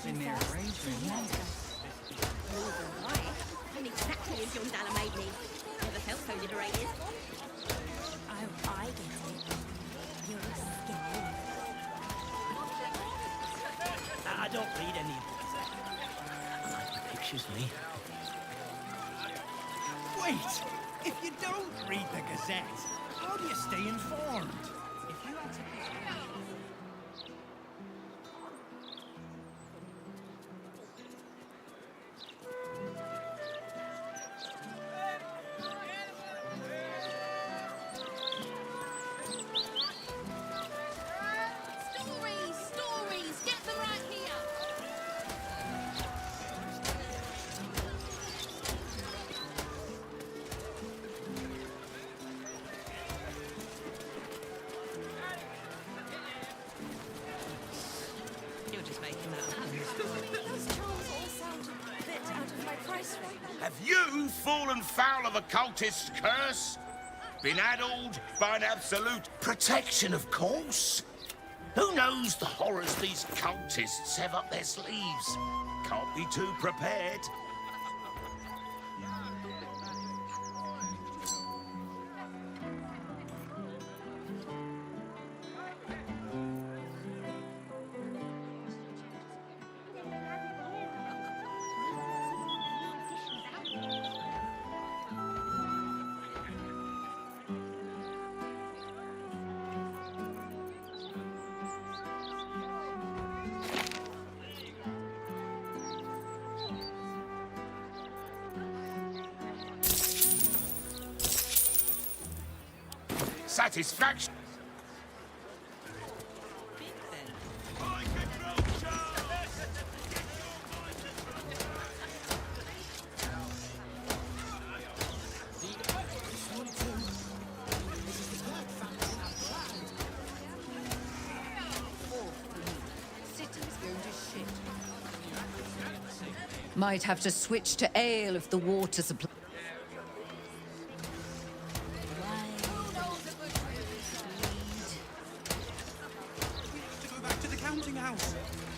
been near a rage room. Right. I'm exactly as John Dalla made me. Never felt so liberated. Oh, I get it. You're scared. I don't read any of these. I like the pictures, me. Wait! If you don't read the Gazette, how do you stay informed? If you had to pick... Stories! Get them right here! You're just making that up. Those charms all sound a bit out of my price range. Have you fallen foul of a cultist's curse? Been addled by an absolute protection, of course? Who knows the horrors these cultists have up their sleeves? Can't be too prepared. Satisfaction. Might have to switch to ale if the water supply.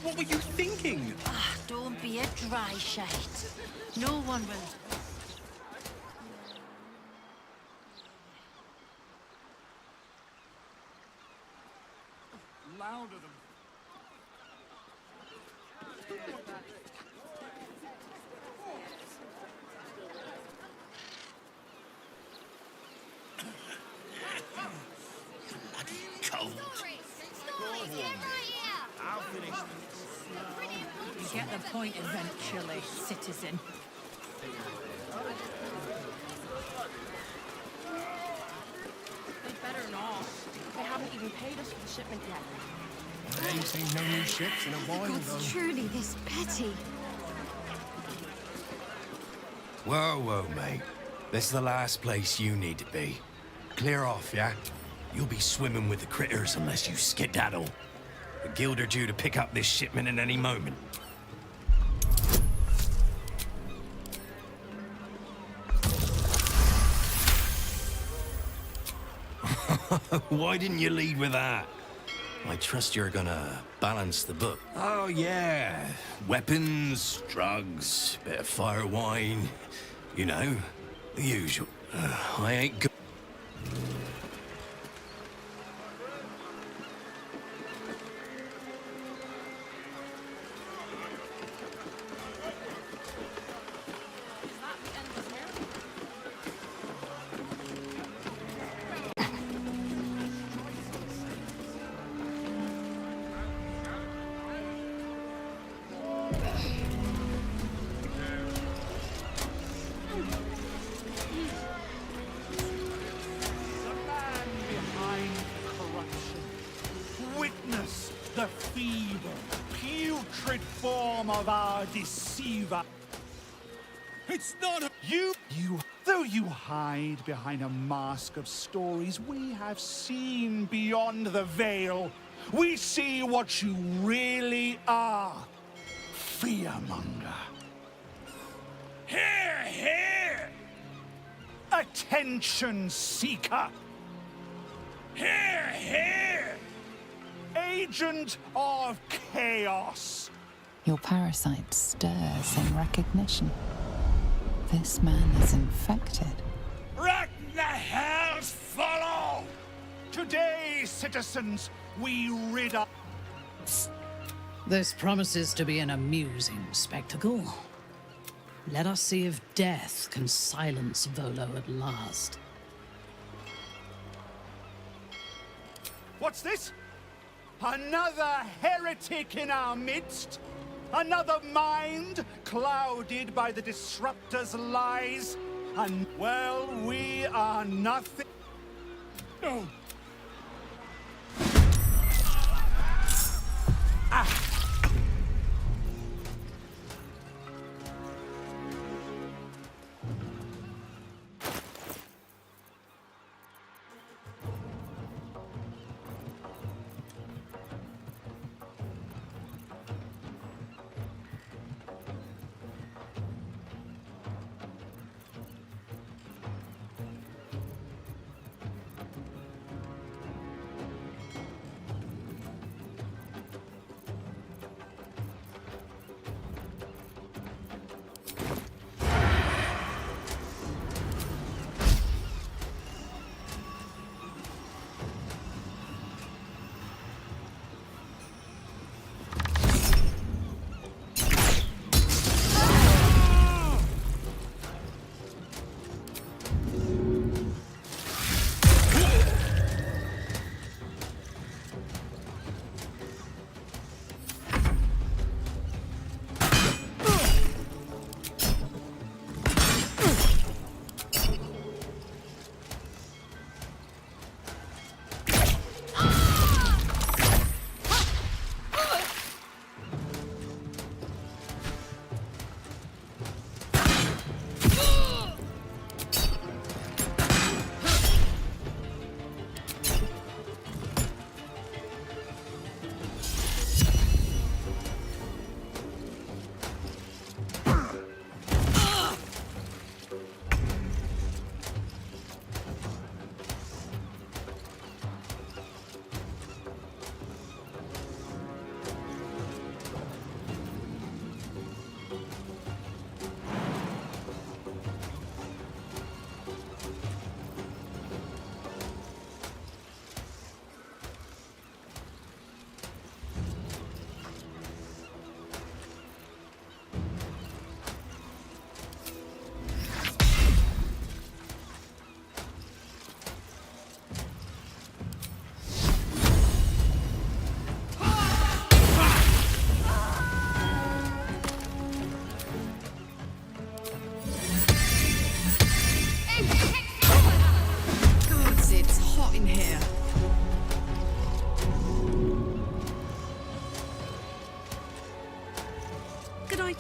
What were you thinking? Ah, don't be a dry shite. No one will. Louder than... Bloody cold. I'll finish. You get the point eventually, citizen. They better not. They haven't even paid us for the shipment yet. I ain't seen no new ships in a while, God's though. truly this petty. Whoa, whoa, mate. This is the last place you need to be. Clear off, yeah? You'll be swimming with the critters unless you skedaddle. The guild are due to pick up this shipment at any moment. Why didn't you lead with that? I trust you're gonna balance the book. Oh, yeah. Weapons, drugs, bit of fire wine. You know, the usual. I ain't good. Witness the feeble, putrid form of our deceiver. It's not a... You, though you hide behind a mask of stories, we have seen beyond the veil. We see what you really are. Fearmonger. Here, here! Attention seeker. Here, here! Agent of chaos. Your parasite stirs in recognition. This man is infected. Right in the hells follow! Today, citizens, we rid our... This promises to be an amusing spectacle. Let us see if death can silence Volo at last. What's this? Another heretic in our midst? Another mind clouded by the Disruptor's lies? And, well, we are nothing... No!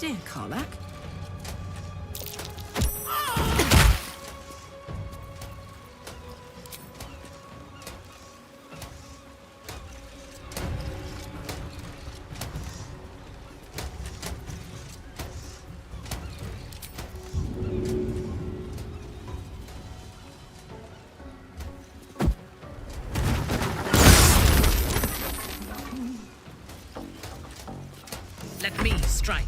idea, Karlak. Let me strike.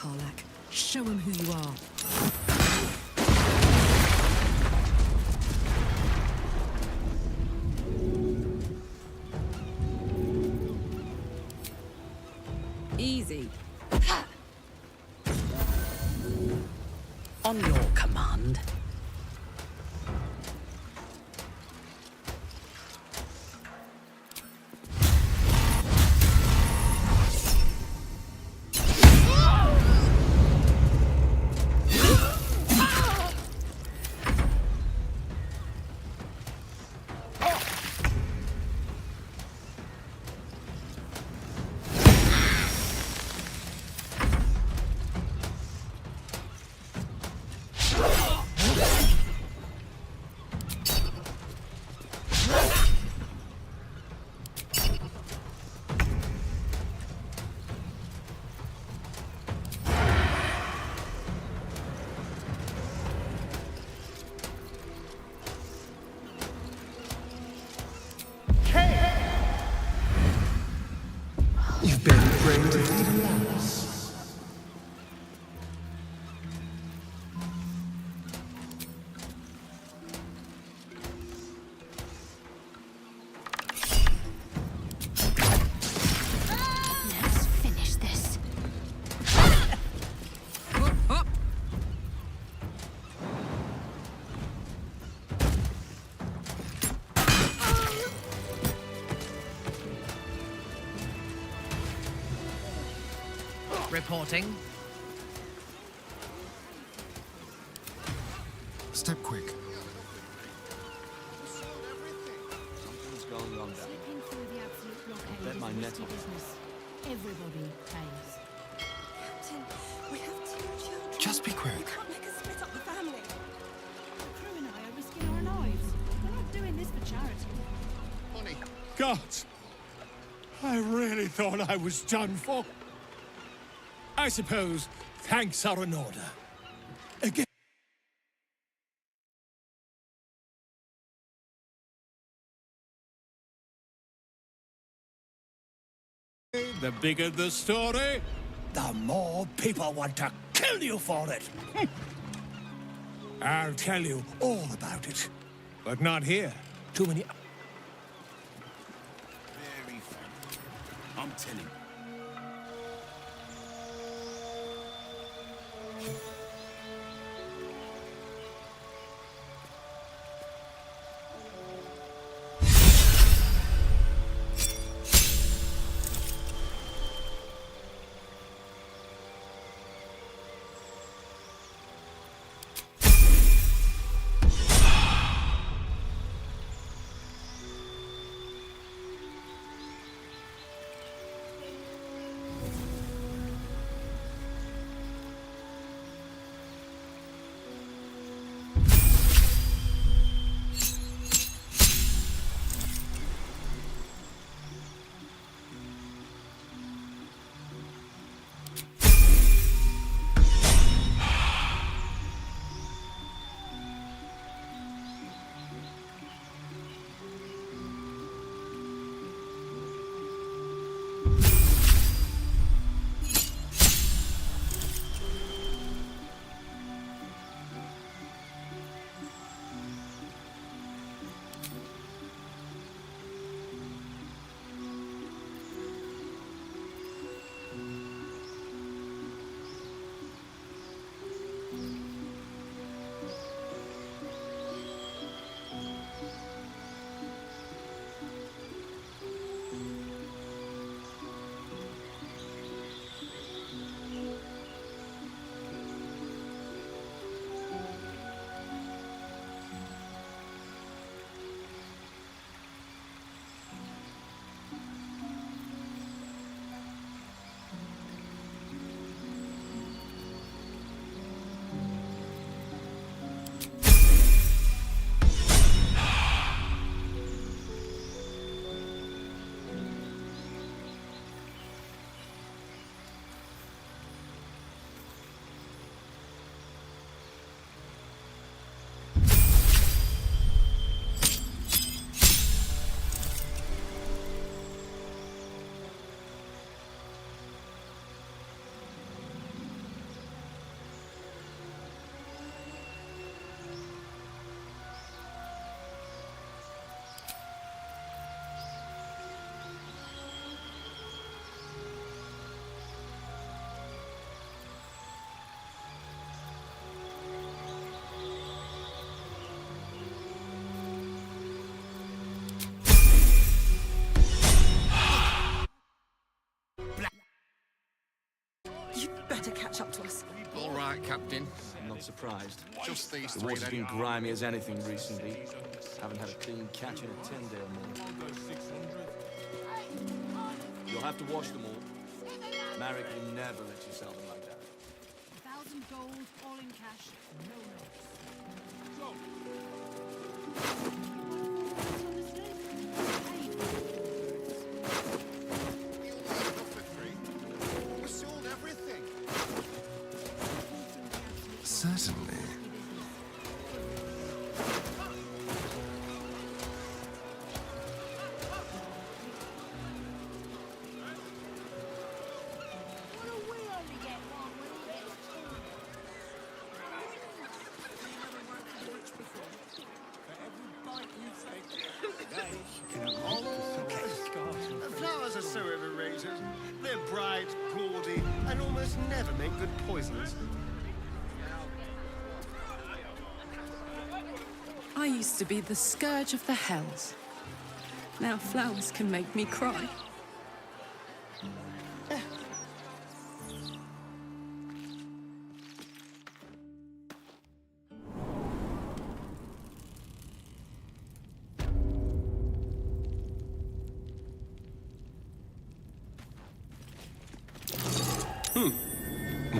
Karlach. Show him who you are. Easy. On your command. You've been trained to lead a lance. Let's finish this. Reporting. Step quick. Something's going on there. Slipping through the absolute blockade Bet my is net risky on it. business. Everybody pays. Captain, we have 2 children. Just be You quick. can't make us split up the family. The crew and I are risking our lives. We're not doing this for charity. God, I really thought I was done for. I suppose thanks are in order. Again. The bigger the story, the more people want to kill you for it. I'll tell you all about it, but not here. Too many. Very funny. I'm telling you. surprised. Just these The three, water's then. been grimy as anything recently. Haven't had a clean catch in a 10-day or more. You'll have to wash them all. Marek will never let you sell them like that. 1,000 gold, all in cash. No notes. We sold everything. Certainly. Flowers are so overrated. They're bright, gaudy, and almost never make good poisons. I used to be the scourge of the hells. Now flowers can make me cry.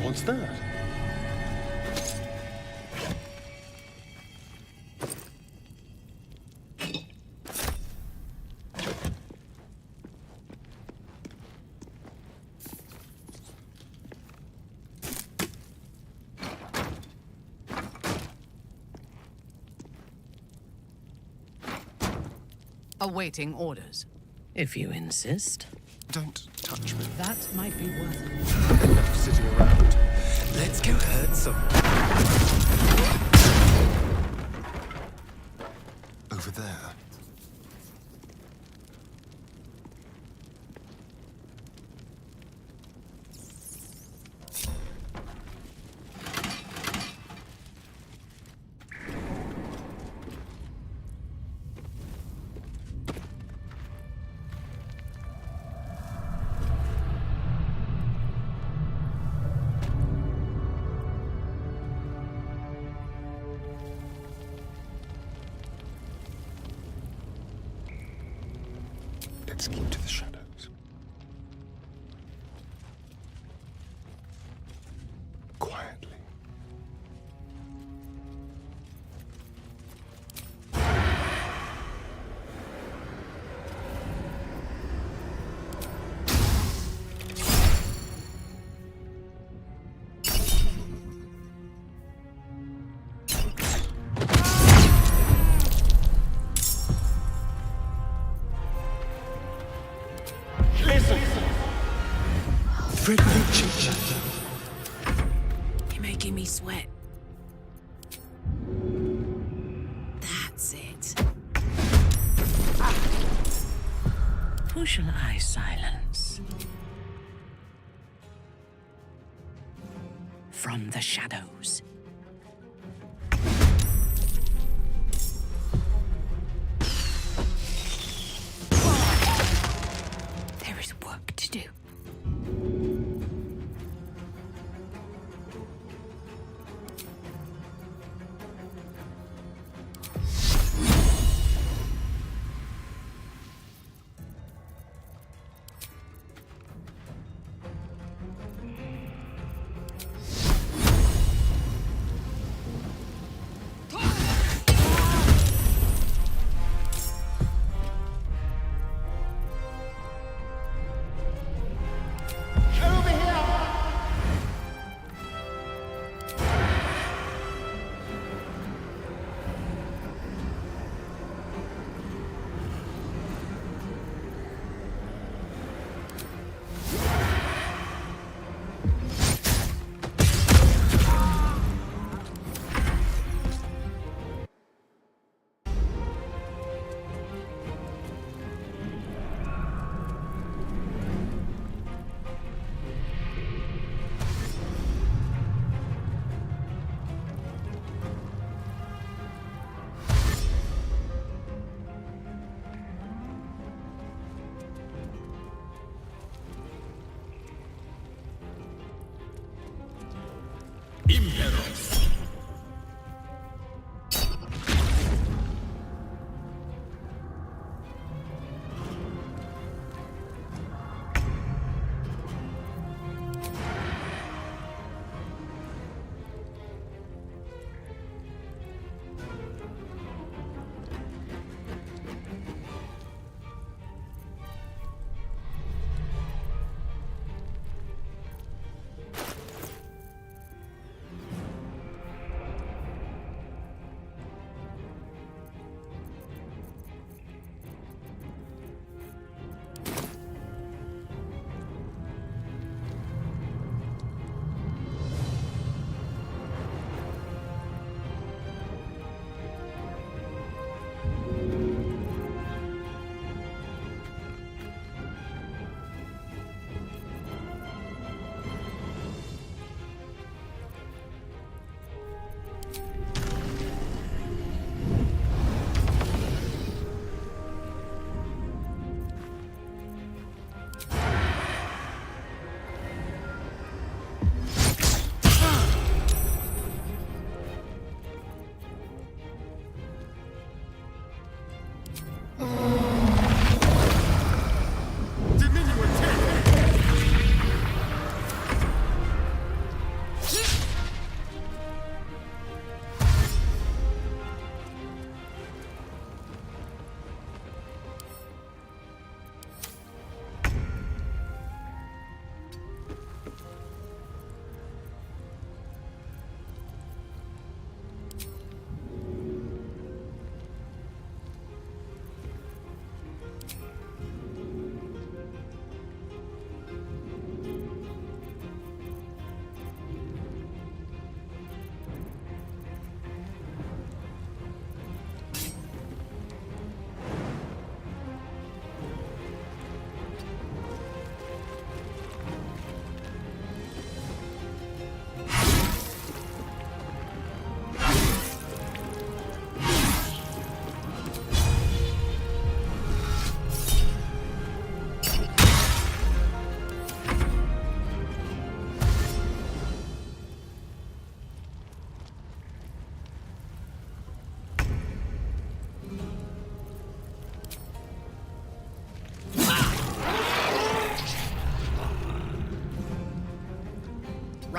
What's that? Awaiting orders. If you insist. Don't touch me. That might be worth it. Enough sitting around. Let's go hurt some. Over there. Let's keep to the shadows. Quietly. Friendly chit-chat. You're making me sweat. That's it. Who shall I silence? From the shadows. There is work to do.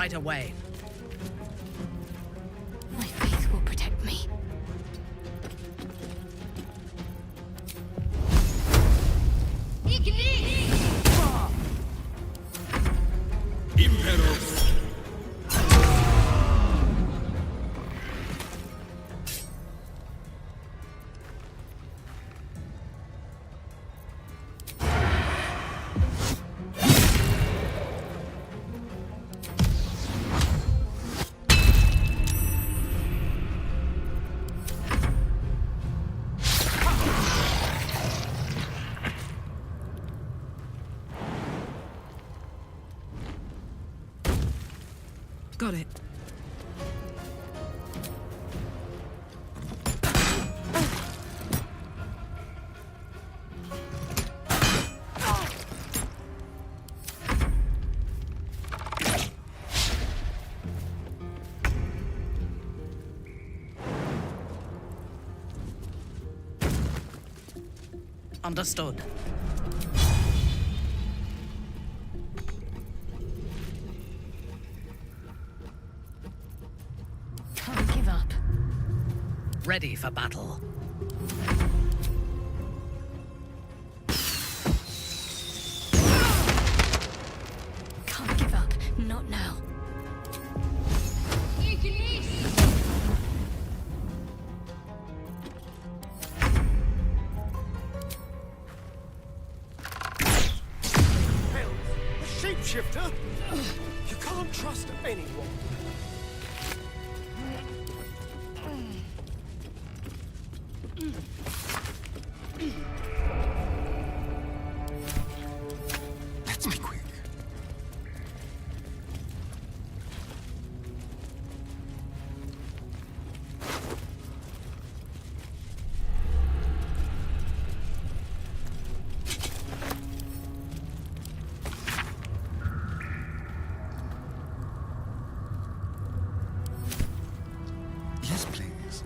right away. My faith will protect me. Got it. Understood. Can't give up. Ready for battle. Can't give up. Not now. A shapeshifter? You can't trust anyone. Let's be quick. Yes, please.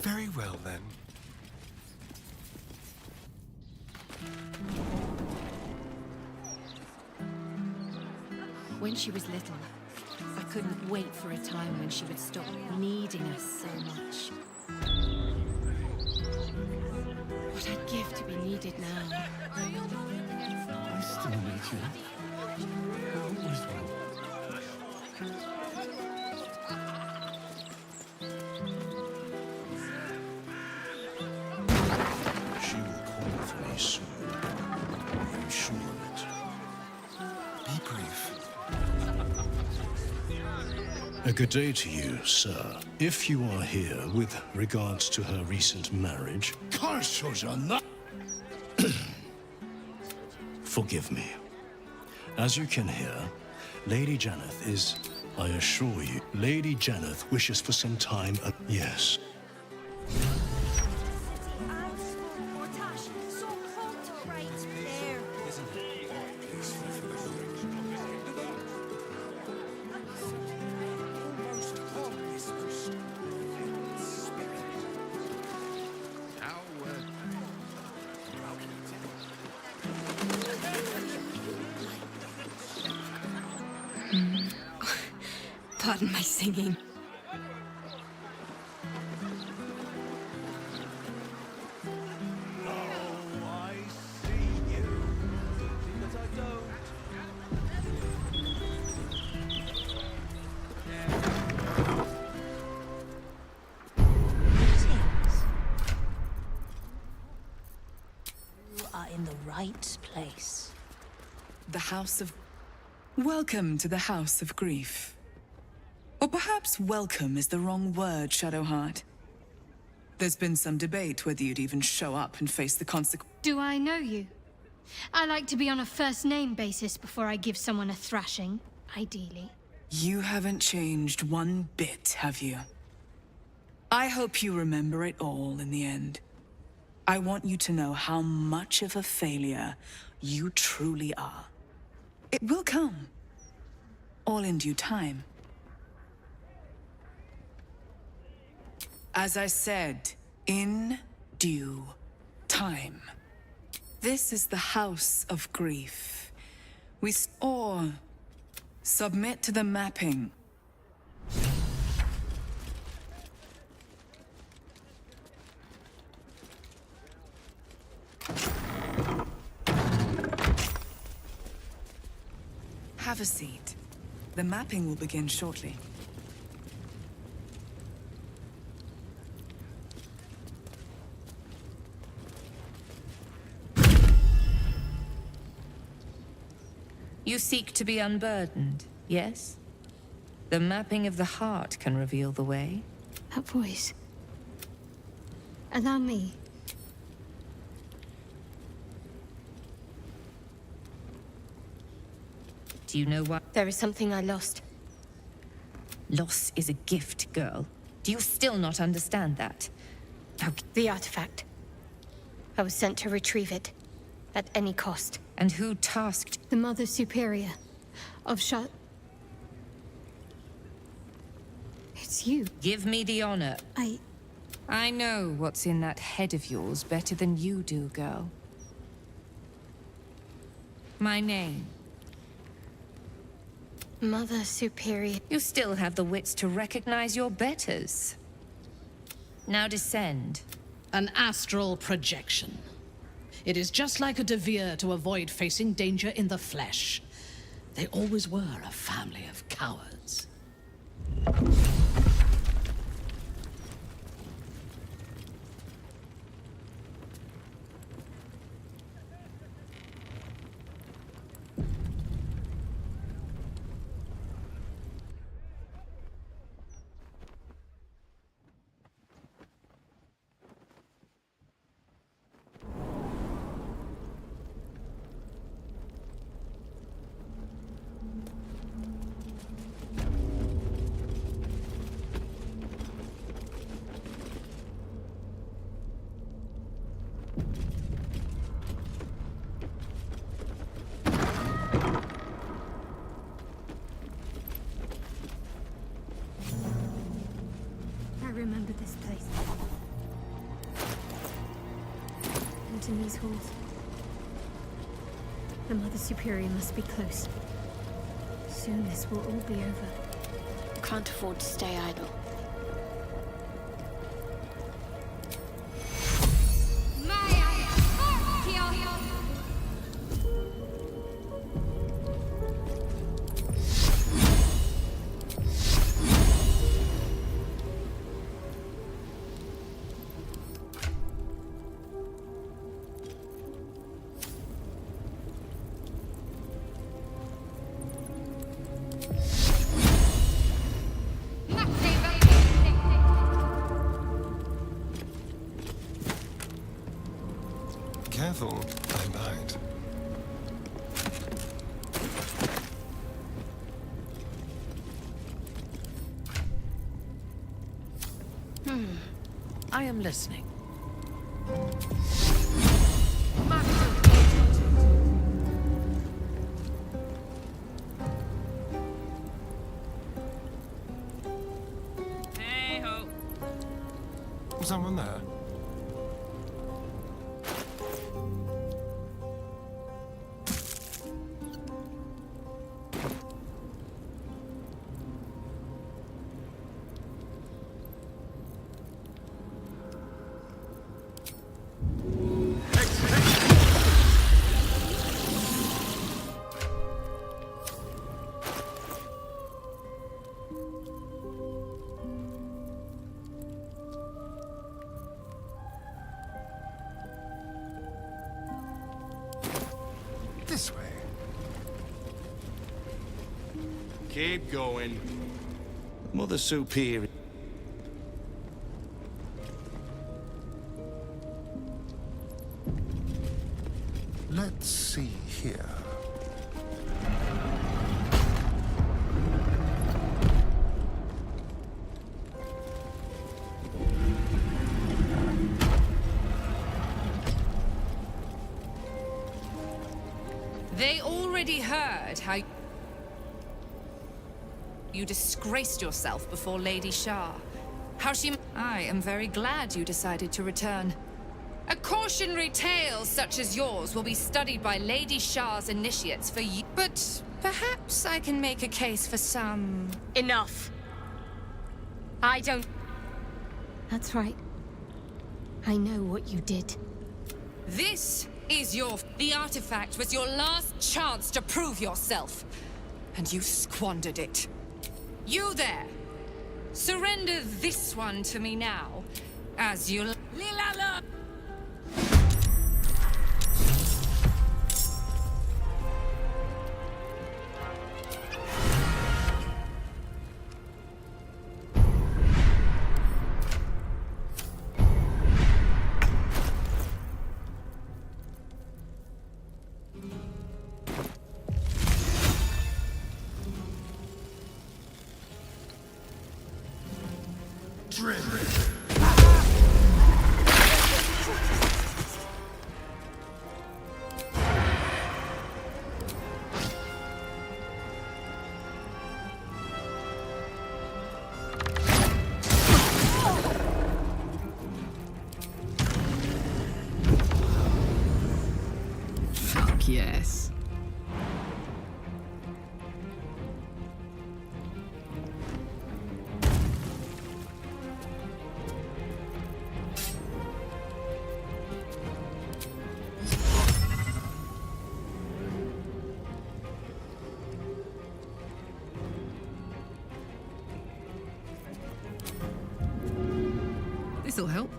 Very well, then. When she was little, I couldn't wait for a time when she would stop needing us so much. What I'd give to be needed now. I still need you. I always will. She will call for me soon. Are you sure of it? Be brief. A good day to you, sir. If you are here with regards to her recent marriage, forgive me. As you can hear, Lady Janeth is, I assure you, Lady Janeth wishes for some time. Yes. Pardon my singing. You are in the right place. The House of... Welcome to the House of Grief. Or perhaps welcome is the wrong word, Shadowheart. There's been some debate whether you'd even show up and face the consequences. Do I know you? I like to be on a first-name basis before I give someone a thrashing, ideally. You haven't changed one bit, have you? I hope you remember it all in the end. I want you to know how much of a failure you truly are. It will come. All in due time. As I said, in due time. This is the House of Grief. Or submit to the mapping. Have a seat. The mapping will begin shortly. You seek to be unburdened, yes? The mapping of the heart can reveal the way. That voice. Allow me. Do you know what? There is something I lost. Loss is a gift, girl. Do you still not understand that? The artifact. I was sent to retrieve it. At any cost. And who tasked? The Mother Superior of It's you. Give me the honor. I know what's in that head of yours better than you do, girl. My name. Mother Superior. You still have the wits to recognize your betters. Now descend. An astral projection. It is just like a Devere to avoid facing danger in the flesh. They always were a family of cowards. I remember this place. And in these halls. The Mother Superior must be close. Soon this will all be over. I can't afford to stay idle. Careful, I might. I am listening. Hey-ho. Someone there? This way. Keep going. Mother Superior. Let's see here. They already heard how you disgraced yourself before Lady Shah. How she... I am very glad you decided to return. A cautionary tale such as yours will be studied by Lady Shah's initiates for you. But perhaps I can make a case for some... Enough. I don't... That's right. I know what you did. This is your... The artifact was your last chance to prove yourself. And you squandered it. You there! Surrender this one to me now, as you... Lilala! Fuck yes. This'll help.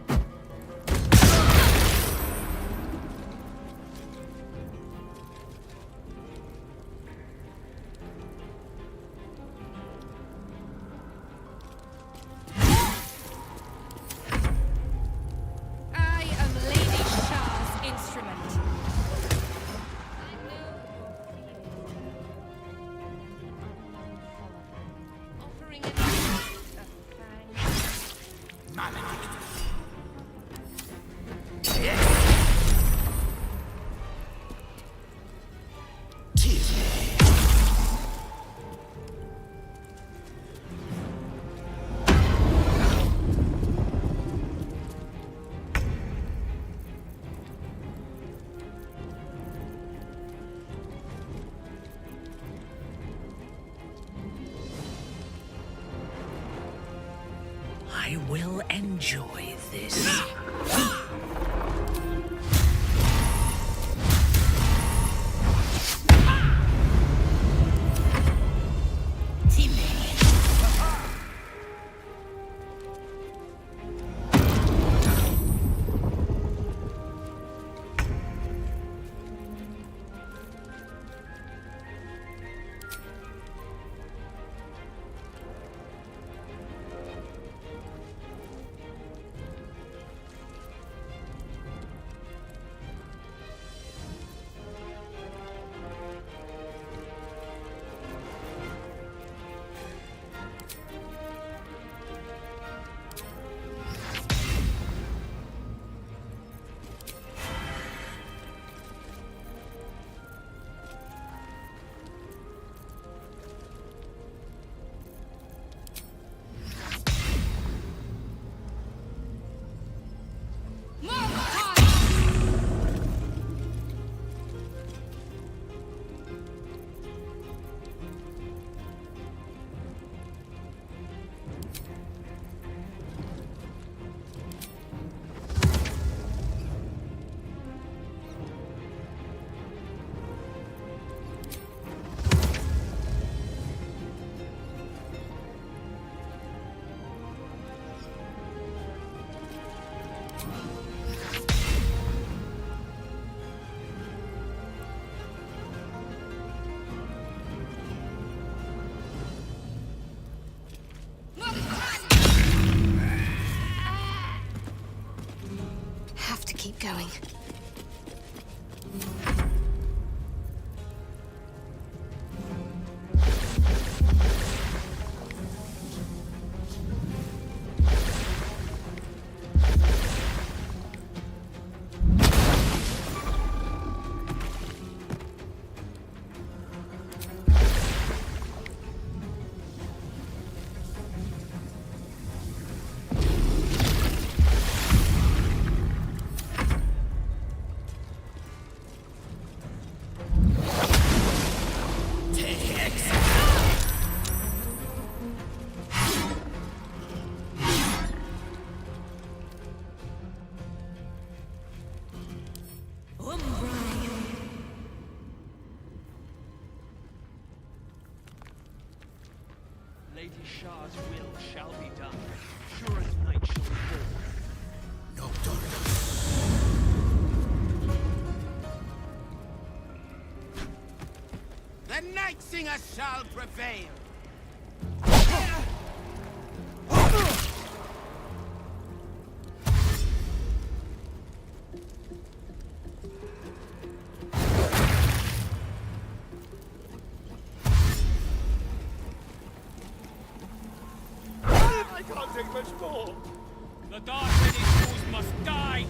I am Lady Shah's instrument. Offering an I will enjoy this. Lady Shah's will shall be done. Sure as night shall fall. The Night Singer shall prevail. I can't take much more. The Dark Lady's fools must die!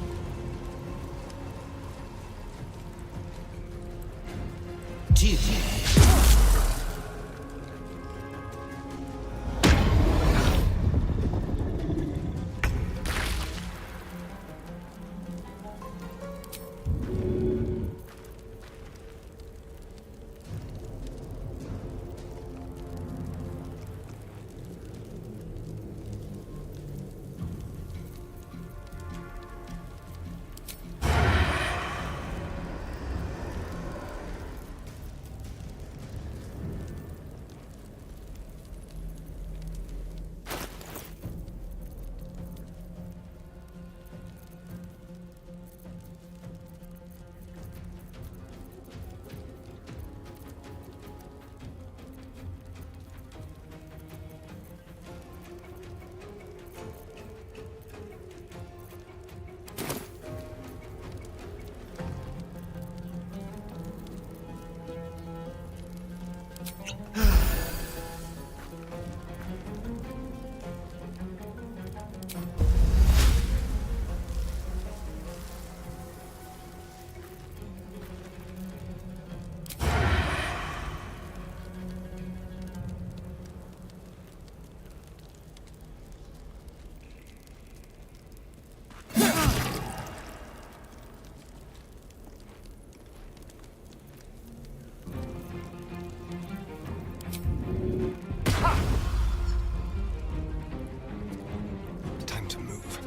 Time to move.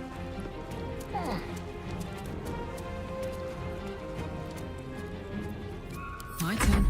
My turn.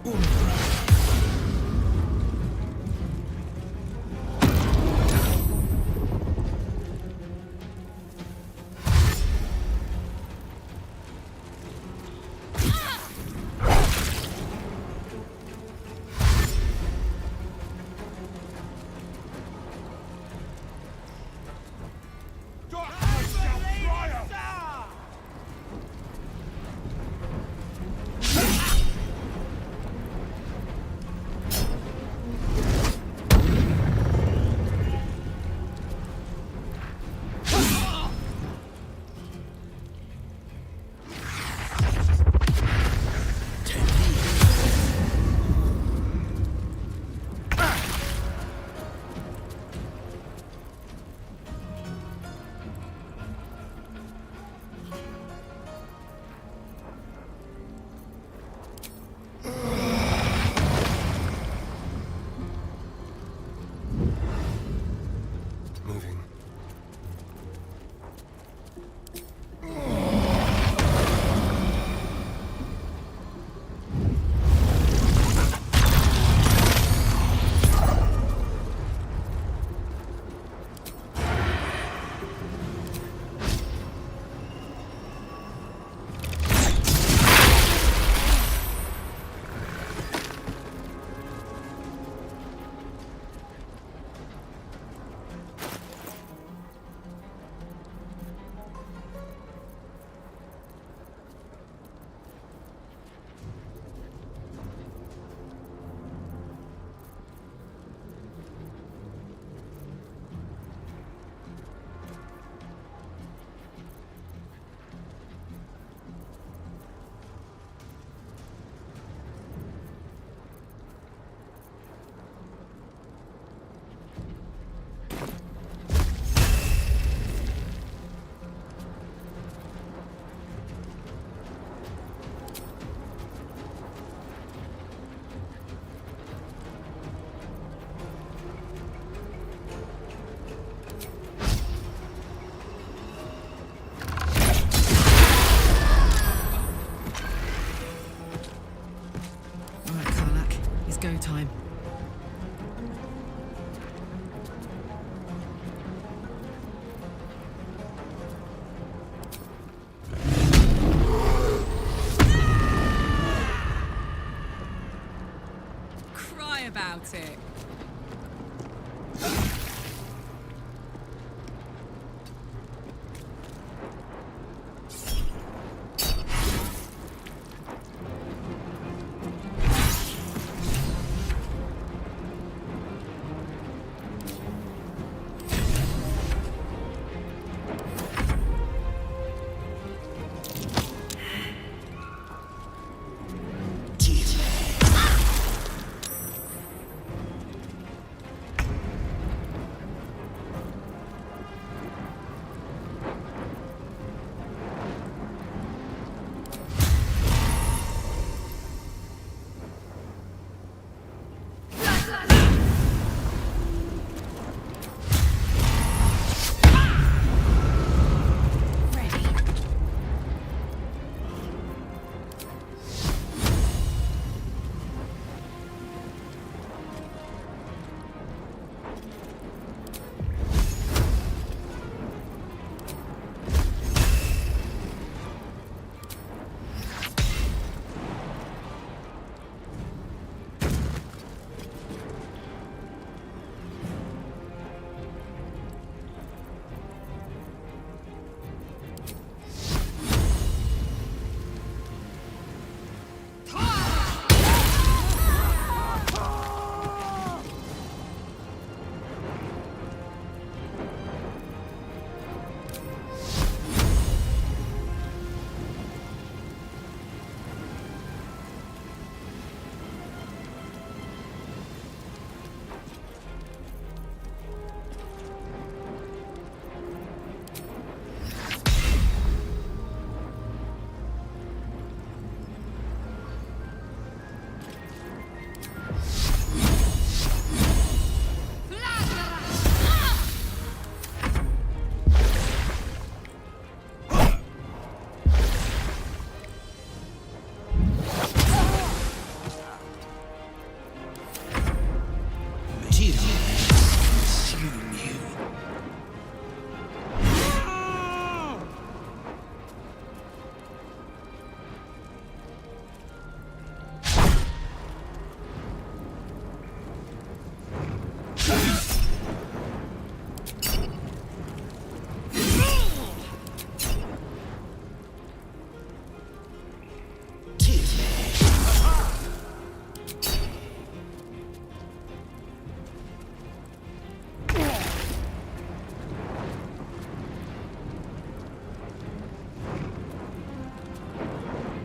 Go time. Cry about it.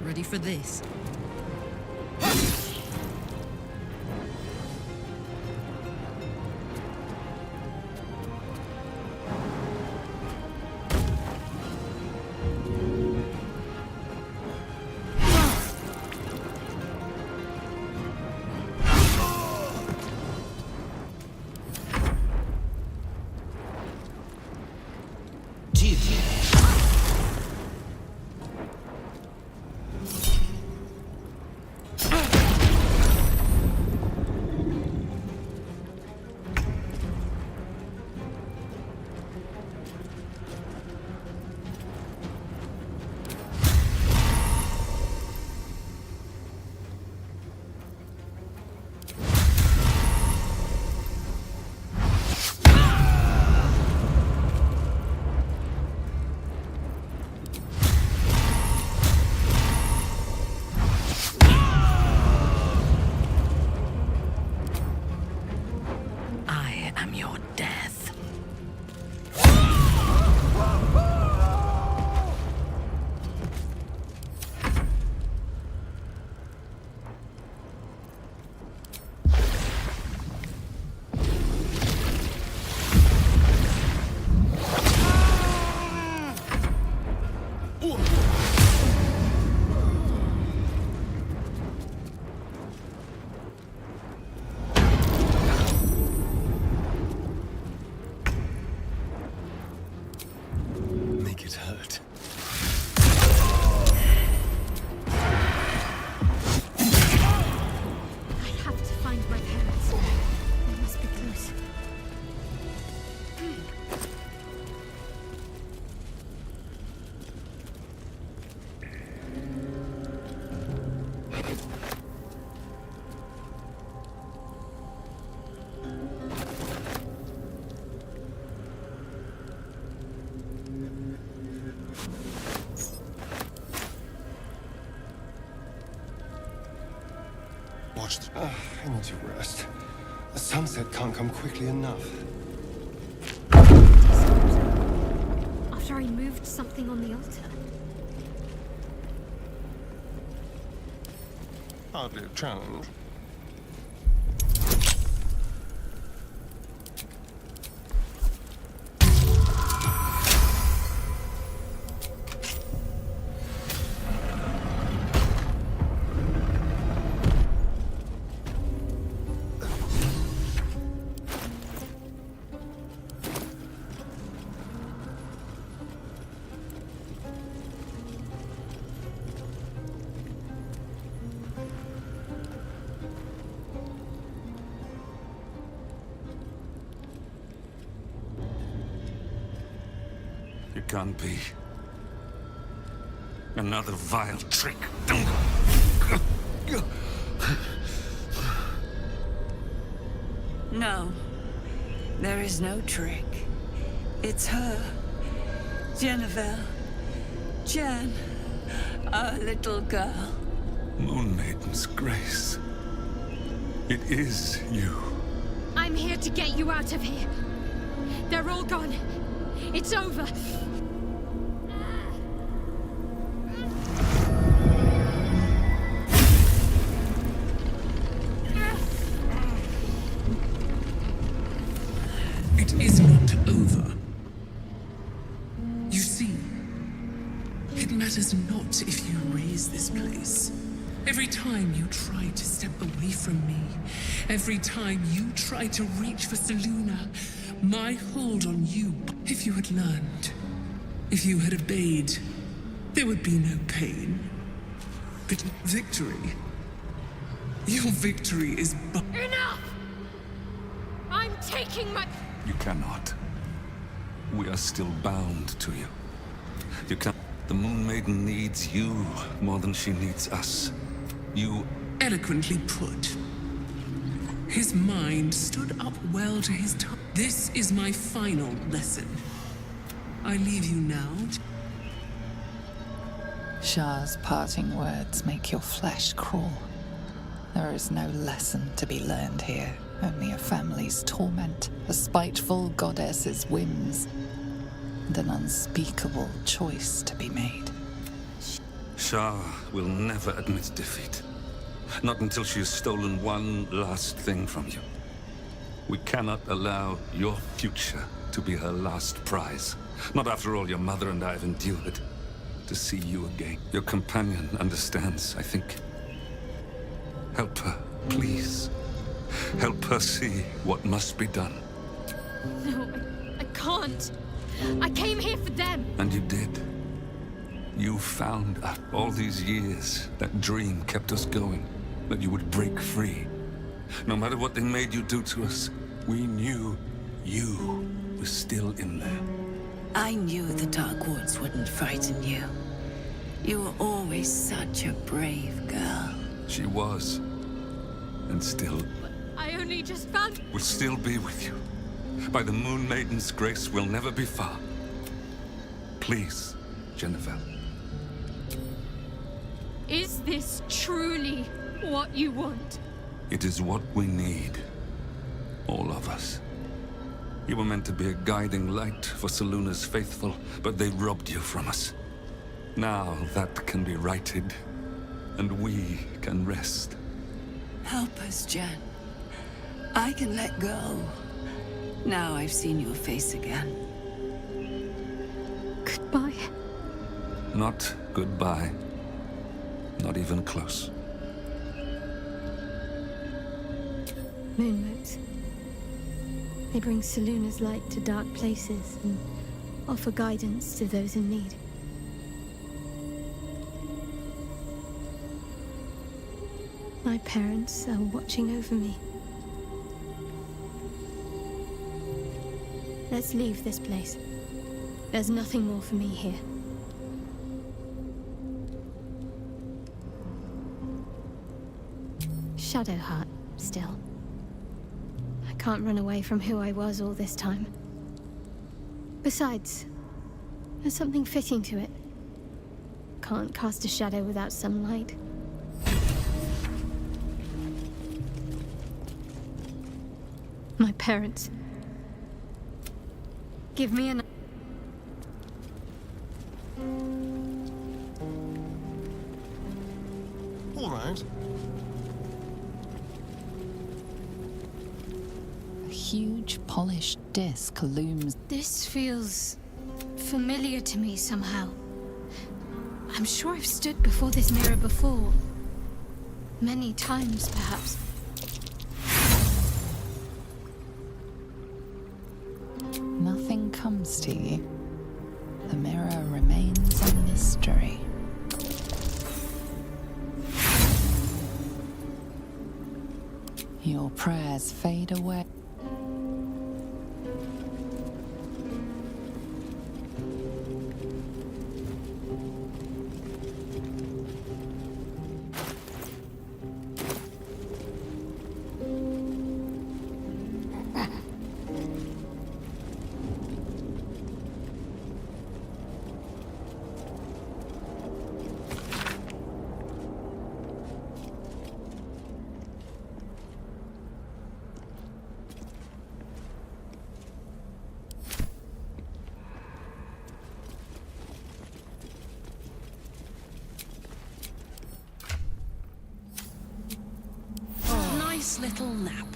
ready for this? Make it hurt. I have to find my parents. They must be close. Watched. I need to rest. The sunset can't come quickly enough. After I moved something on the altar. Hardly a challenge. It can't be. Another vile trick. No. There is no trick. It's her. Jennifer. Jen. Our little girl. Moon Maiden's grace. It is you. I'm here to get you out of here. They're all gone. It's over. It is not over. You see, it matters not if you raise this place. Every time you try to step away from me, every time you try to reach for Selûne, my hold on you. If you had learned, if you had obeyed, there would be no pain. But victory, your victory is Enough! I'm taking my... You cannot. We are still bound to you. You can't. The Moon Maiden needs you more than she needs us. You... Eloquently put. His mind stood up well to his time. This is my final lesson. I leave you now. Shah's parting words make your flesh crawl. There is no lesson to be learned here, only a family's torment, a spiteful goddess's whims, and an unspeakable choice to be made. Shah will never admit defeat. Not until she has stolen one last thing from you. We cannot allow your future to be her last prize. Not after all your mother and I have endured. To see you again. Your companion understands, I think. Help her, please. Help her see what must be done. No, I can't. I came here for them. And you did. You found us. All these years, that dream kept us going. That you would break free. No matter what they made you do to us, we knew you were still in there. I knew the Dark Woods wouldn't frighten you. You were always such a brave girl. She was. And still. I only just found... We'll still be with you. By the Moon Maiden's grace, we'll never be far. Please, Jennifer. Is this truly what you want? It is what we need. All of us. You were meant to be a guiding light for Selûne's faithful, but they robbed you from us. Now that can be righted, and we can rest. Help us, Jen. I can let go. Now I've seen your face again. Goodbye. Not goodbye. Not even close. Moonmotes. They bring Selûne's light to dark places and offer guidance to those in need. My parents are watching over me. Let's leave this place. There's nothing more for me here. Shadowheart, still. I can't run away from who I was all this time. Besides, there's something fitting to it. Can't cast a shadow without some light. My parents. Give me an... All right. A huge polished disc looms. This feels familiar to me somehow. I'm sure I've stood before this mirror before. Many times, perhaps. Nothing comes to you. The mirror remains a mystery. Your prayers fade away. Nice little nap.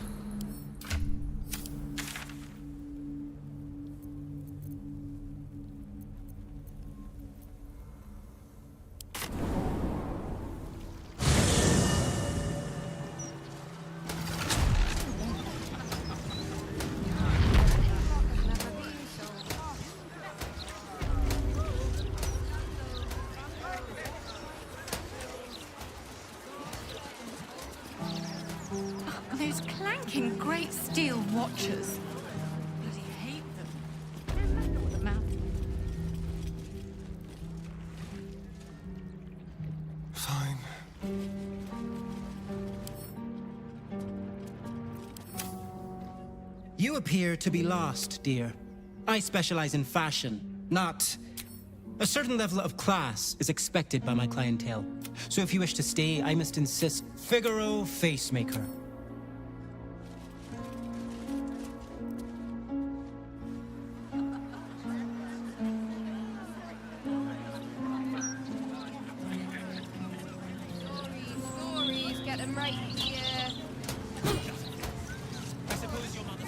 Those clanking great steel watchers. Bloody hate them. No matter what the mouth. Fine. You appear to be lost, dear. I specialize in fashion, not... A certain level of class is expected by my clientele. So if you wish to stay, I must insist Figaro Facemaker. right here. I suppose your mother.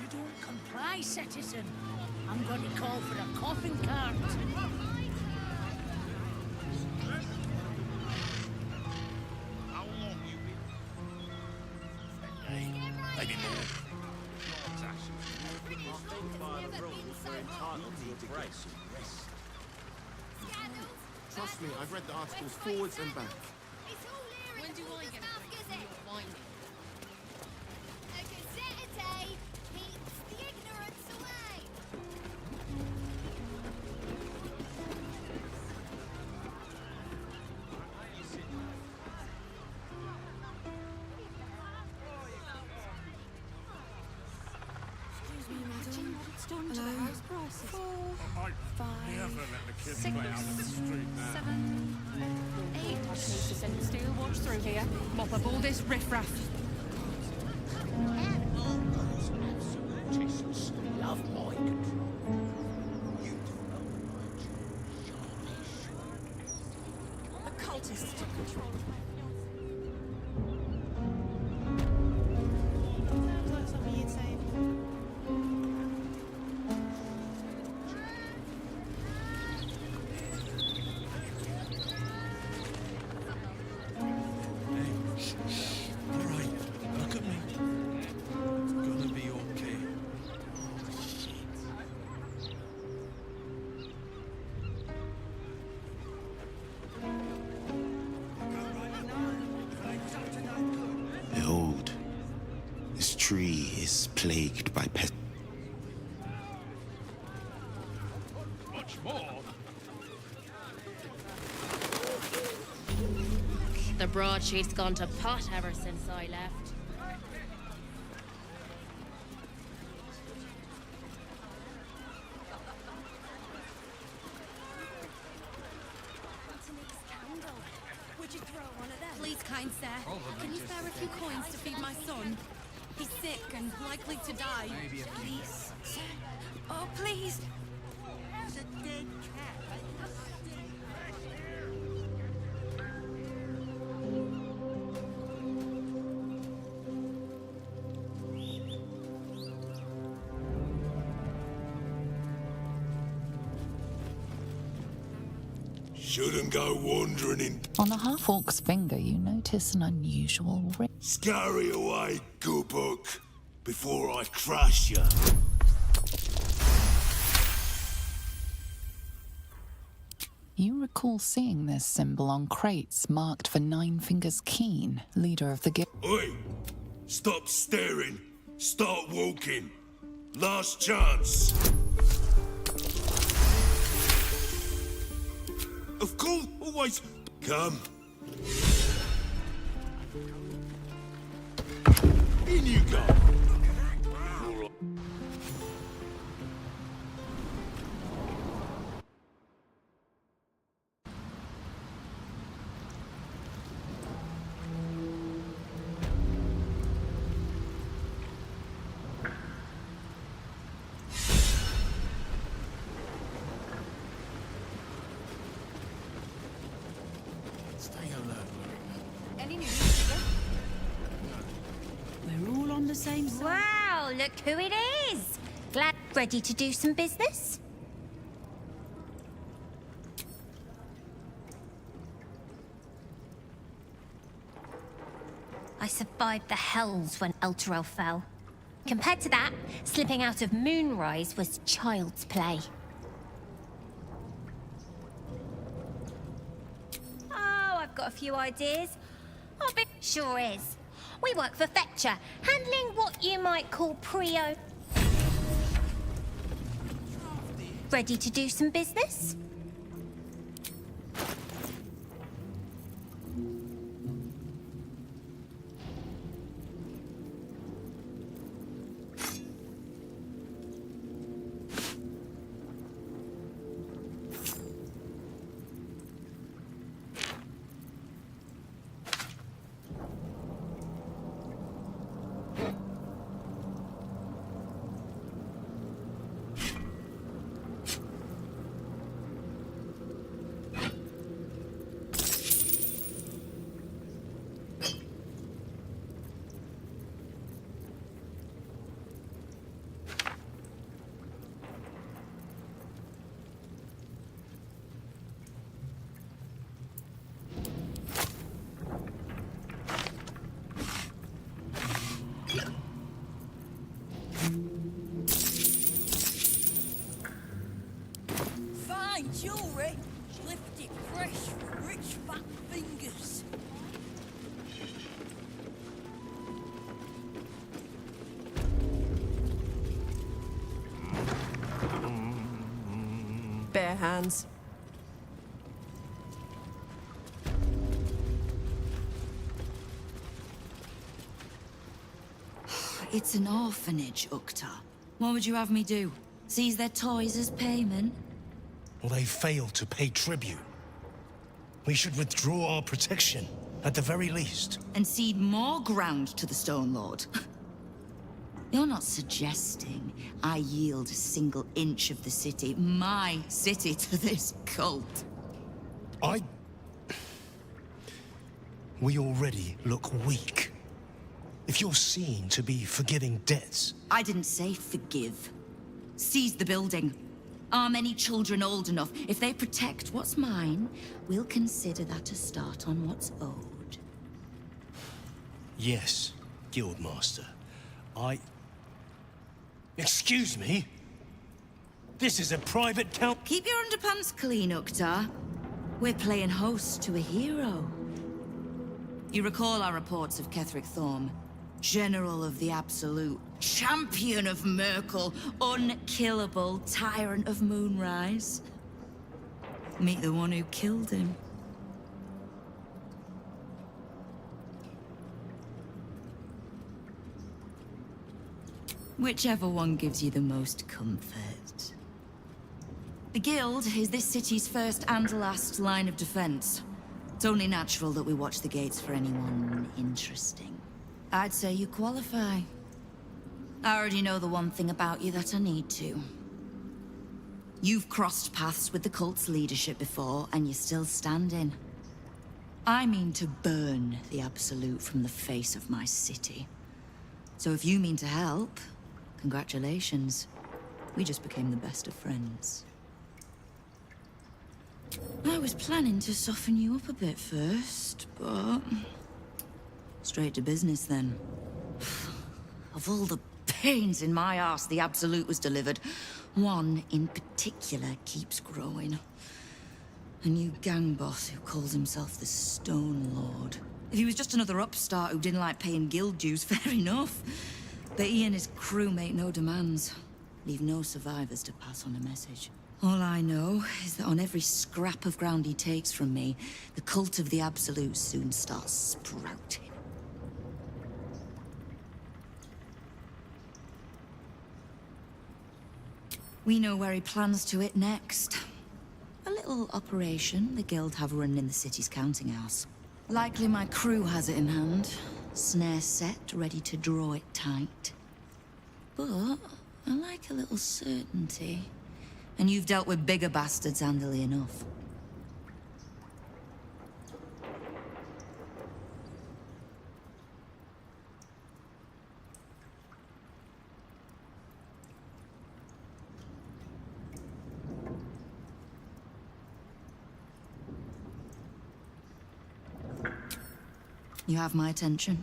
You don't comply, citizen. I'm going to call for a coffin cart. How long you been? Maybe more. Trust me, I've read the articles forwards and back. When do I get a break from your whining? A gazette a day keeps the ignorance away. Excuse me, madam. What's done to the house prices? 4, 5, Never let the kids 6, play out on the street now. 7, 8. I need to send the steel watch through here. Mop up all this riffraff. Absolutists love mind control. You don't know The cultists took control of my Sounds like something you'd say. All right, look at me. It's gonna be okay. Behold, this tree is plagued by pests. Much more? The broadsheet's gone to pot ever since I left. Anthony's candle. Would you throw one of them? Please, kind sir, can you spare a few coins to feed my son? He's sick and likely to die. Please, sir. Oh, please. There's a dead cat. Shouldn't go wandering in. On the half-orc's finger, you notice an unusual ring. Scurry away, good book, before I crush you. You recall seeing this symbol on crates marked for Nine Fingers Keen, leader of the guild. Oi! Stop staring. Start walking. Last chance. Of course, always. Come. In you go. Stay alert. Any news? We're all on the same side. Wow, look who it is! Glad ready to do some business? I survived the hells when Elturel fell. Compared to that, slipping out of Moonrise was child's play. Oh, I've got a few ideas. Sure is. We work for Fetcher, handling what you might call pre-owned. Ready to do some business? bare hands. It's an orphanage, Ukta. What would you have me do? Seize their toys as payment? Well, they failed to pay tribute. We should withdraw our protection, at the very least. And cede more ground to the Stone Lord? You're not suggesting I yield a single inch of the city, my city, to this cult? We already look weak. If you're seen to be forgiving debts... I didn't say forgive. Seize the building. Arm any children old enough. If they protect what's mine, we'll consider that a start on what's owed. Yes, Guildmaster. Excuse me? This is a private count... Keep your underpants clean, Uktar. We're playing host to a hero. You recall our reports of Ketheric Thorm, General of the Absolute, Champion of Merkel, unkillable Tyrant of Moonrise. Meet the one who killed him. Whichever one gives you the most comfort. The Guild is this city's first and last line of defense. It's only natural that we watch the gates for anyone interesting. I'd say you qualify. I already know the one thing about you that I need to. You've crossed paths with the cult's leadership before, and you're still standing. I mean to burn the Absolute from the face of my city. So if you mean to help, congratulations. We just became the best of friends. I was planning to soften you up a bit first, but... straight to business then. Of all the pains in my arse the Absolute was delivered, one in particular keeps growing. A new gang boss who calls himself the Stone Lord. If he was just another upstart who didn't like paying guild dues, fair enough. But he and his crew make no demands. Leave no survivors to pass on a message. All I know is that on every scrap of ground he takes from me, the cult of the Absolute soon starts sprouting. We know where he plans to hit next. A little operation the Guild have run in the city's counting house. Likely my crew has it in hand. Snare set, ready to draw it tight. But I like a little certainty. And you've dealt with bigger bastards handily enough. You have my attention.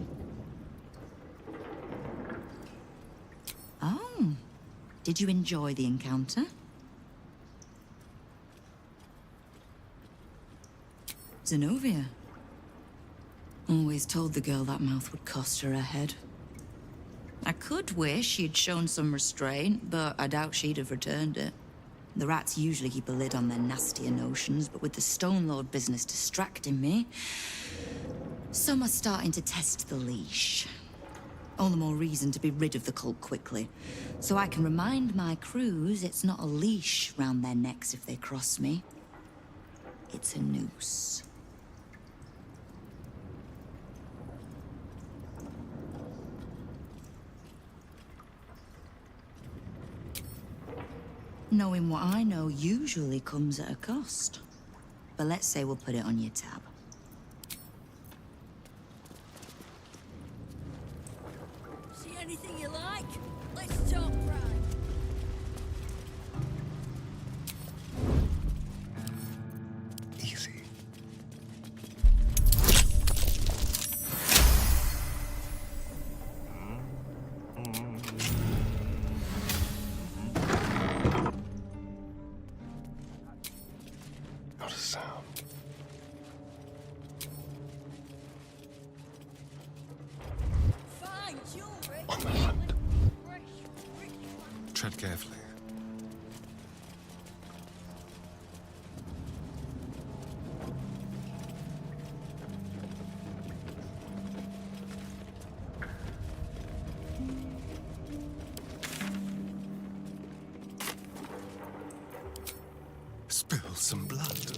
Oh, did you enjoy the encounter? Zenobia. Always told the girl that mouth would cost her her head. I could wish she'd shown some restraint, but I doubt she'd have returned it. The rats usually keep a lid on their nastier notions, but with the Stone Lord business distracting me, some are starting to test the leash. All the more reason to be rid of the cult quickly, so I can remind my crews it's not a leash round their necks if they cross me. It's a noose. Knowing what I know usually comes at a cost. But let's say we'll put it on your tab. See anything you like? Let's talk right. Easy. Not a sound. Fine, jewelry. On the hunt. Tread carefully. Spill some blood.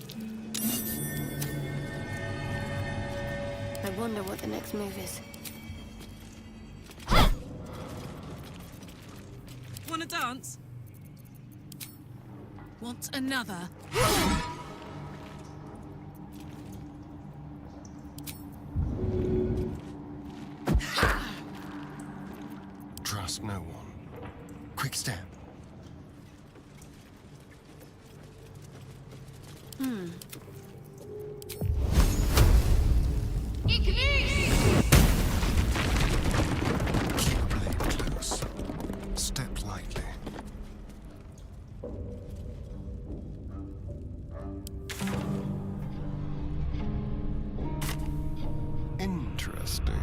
I wonder what the next move is. Wanna dance? Want another? Trust no one. Quick step. Keep your blade close. Step lightly. Interesting.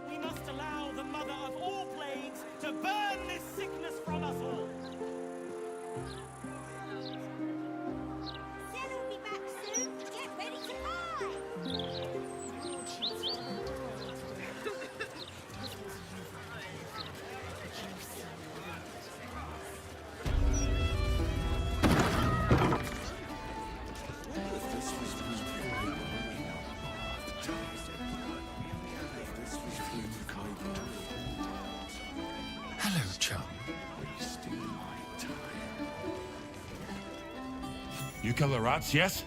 We must allow the mother of all plagues to burn this sickness from us all. Zed will be back soon. Get ready to buy. Hello, chum. You kill the rats, yes?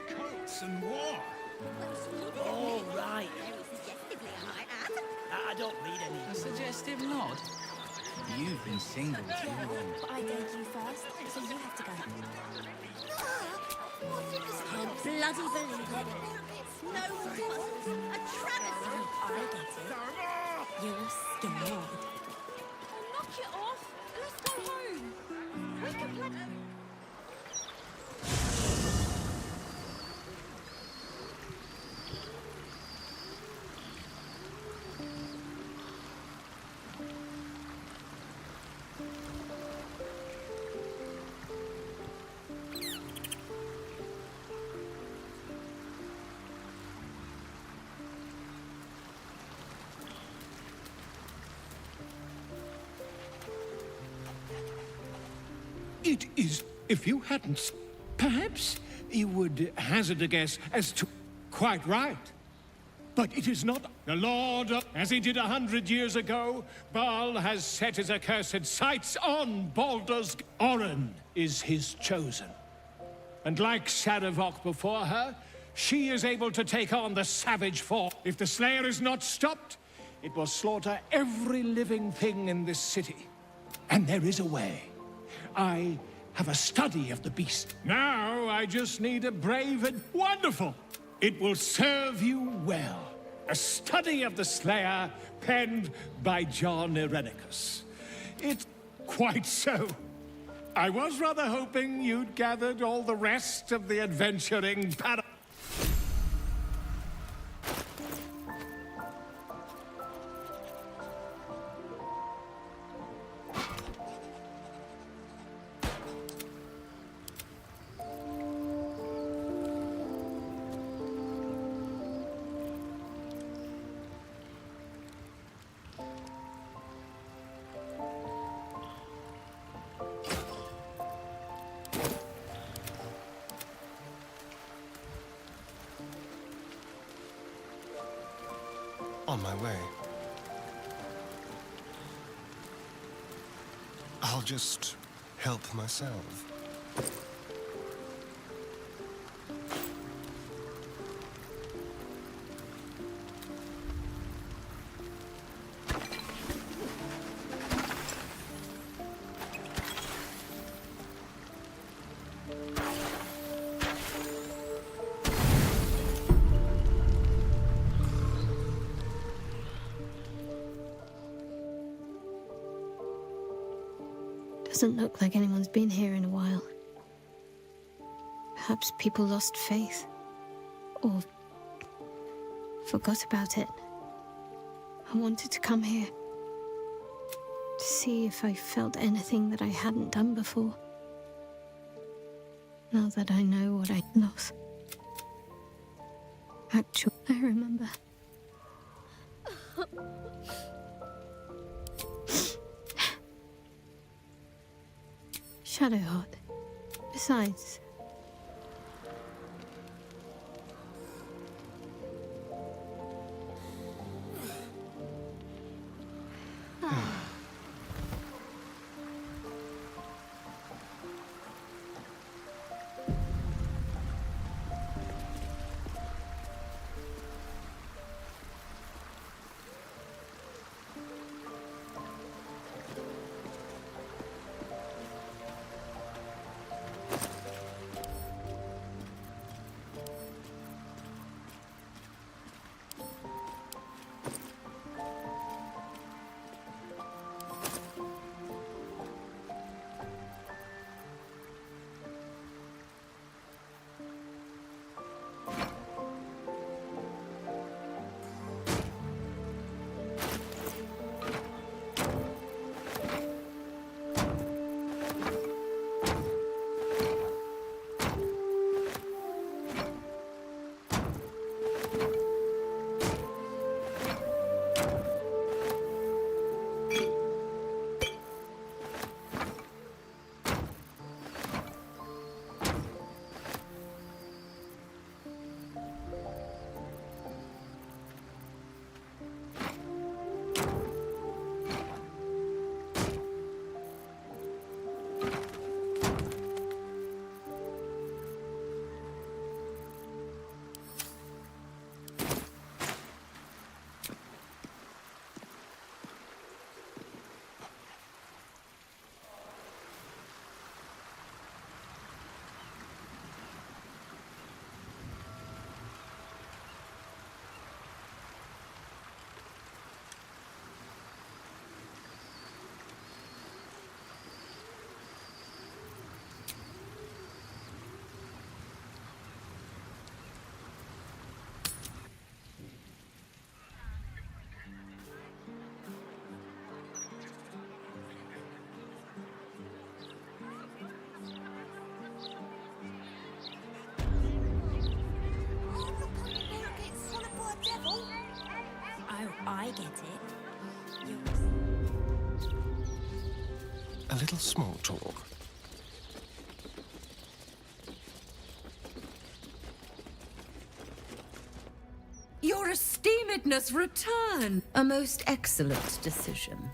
Coats and war. Oh, right. I don't need any. A suggestive nod? You've been single too long. But I dared you first, so you have to go. Can't bloody believe it. It's no puzzles. A travesty. I get it. You're scared. Knock it off! Let's go home! We can play... It is. If you hadn't, perhaps you would hazard a guess as to. Quite right. But it is not the Lord, as he did 100 years ago. Baal has set his accursed sights on Baldurs. Oren is his chosen. And like Saravok before her, she is able to take on the savage form. If the Slayer is not stopped, it will slaughter every living thing in this city. And there is a way. I have a study of the beast. Now I just need a brave and wonderful. It will serve you well. A study of the Slayer penned by John Irenicus. It's quite so. I was rather hoping you'd gathered all the rest of the adventuring On my way. I'll just help myself. Doesn't look like anyone's been here in a while. Perhaps people lost faith. Or forgot about it. I wanted to come here. To see if I felt anything that I hadn't done before. Now that I know what I lost. Actually, I remember. Shadowheart. Besides... I get it. A little small talk. Your esteemedness return! A most excellent decision.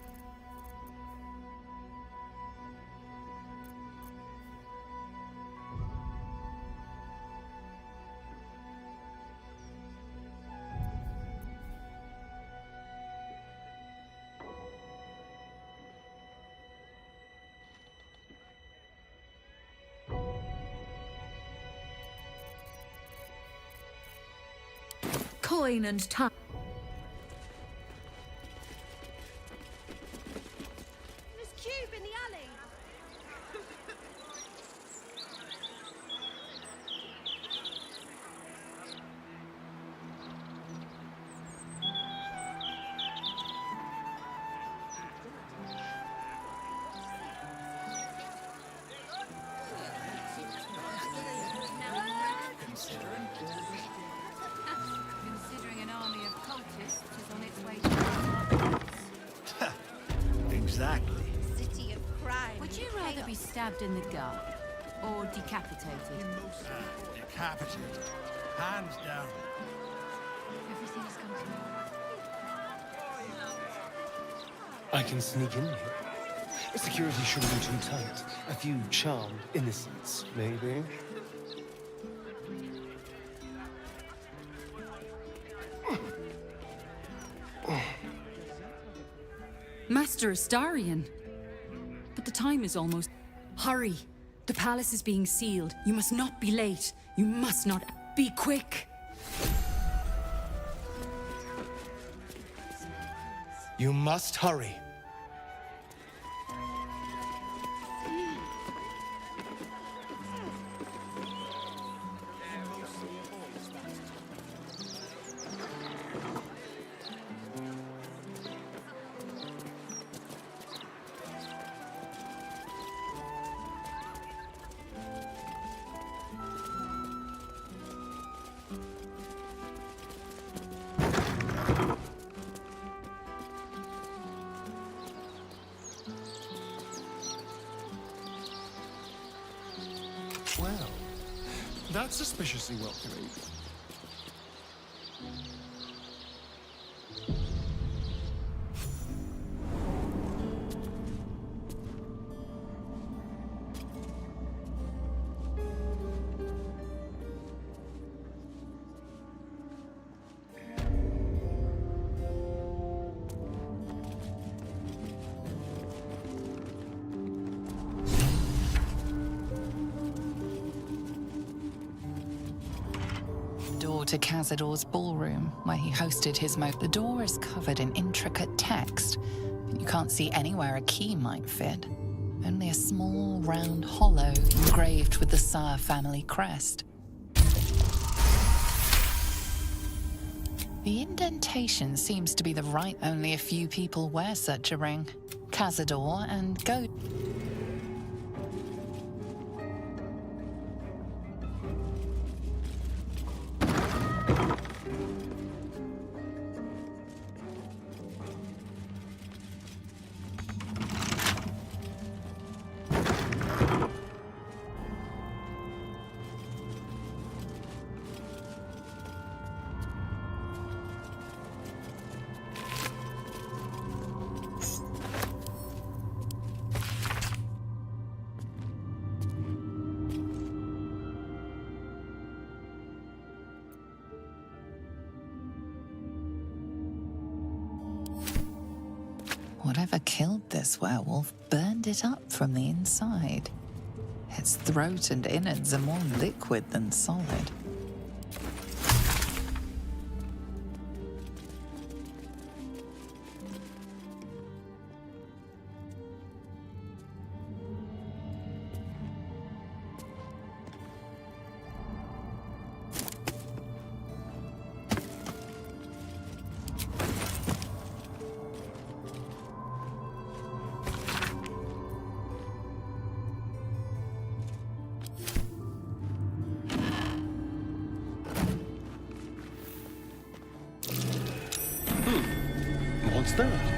Coin and time. There's Cube in the alley. Considering an army of cultists is on its way to... Exactly. City of crime. Would you rather be stabbed in the gut or decapitated? Decapitated. Hands down. Everything has come to me. I can sneak in here. Security shouldn't be too tight. A few charmed innocents, maybe. Master Astarion. But the time is almost... Hurry! The palace is being sealed. You must not be late. You must not... Be quick! You must hurry. Well, that's suspiciously welcoming. To Cazador's ballroom, where he hosted his The door is covered in intricate text, and you can't see anywhere a key might fit. Only a small, round hollow engraved with the Sar family crest. The indentation seems to be the right. Only a few people wear such a ring. Cazador and Go. Whatever killed this werewolf burned it up from the inside. Its throat and innards are more liquid than solid. What's that?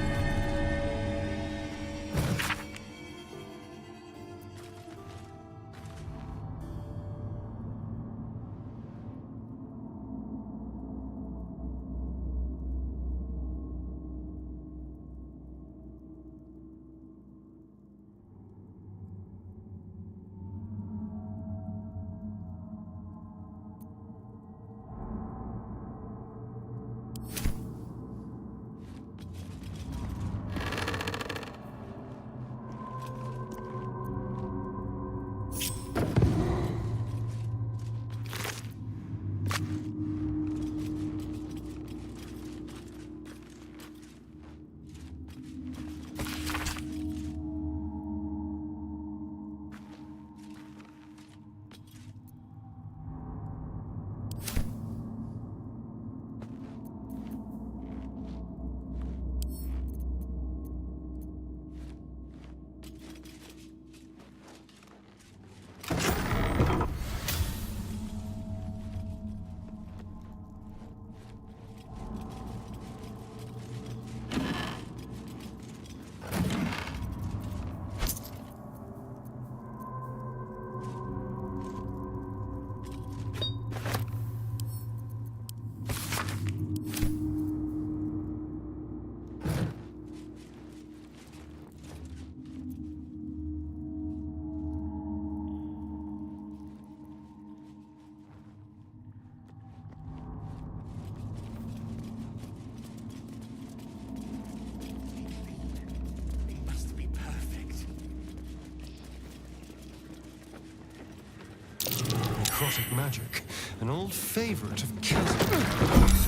necrotic magic, an old favorite of Khazad.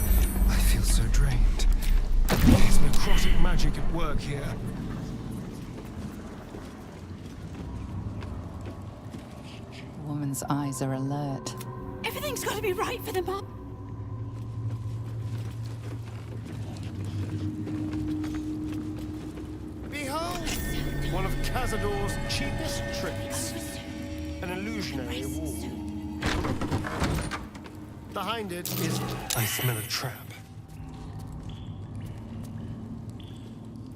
I feel so drained. There's necrotic magic at work here. The woman's eyes are alert. Everything's got to be right for the mom. Behold! One of Cazador's cheapest tricks. An illusionary wall. Behind it is... I smell a trap.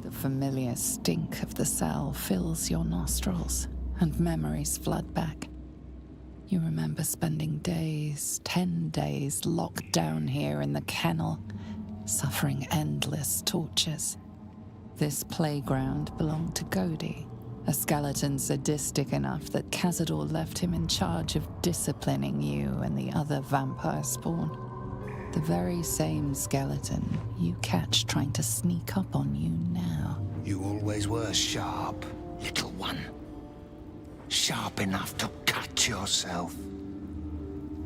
The familiar stink of the cell fills your nostrils, and memories flood back. You remember spending days, 10 days, locked down here in the kennel, suffering endless tortures. This playground belonged to Godi, a skeleton sadistic enough that Cazador left him in charge of disciplining you and the other vampire spawn. The very same skeleton you catch trying to sneak up on you now. You always were sharp, little one. Sharp enough to cut yourself.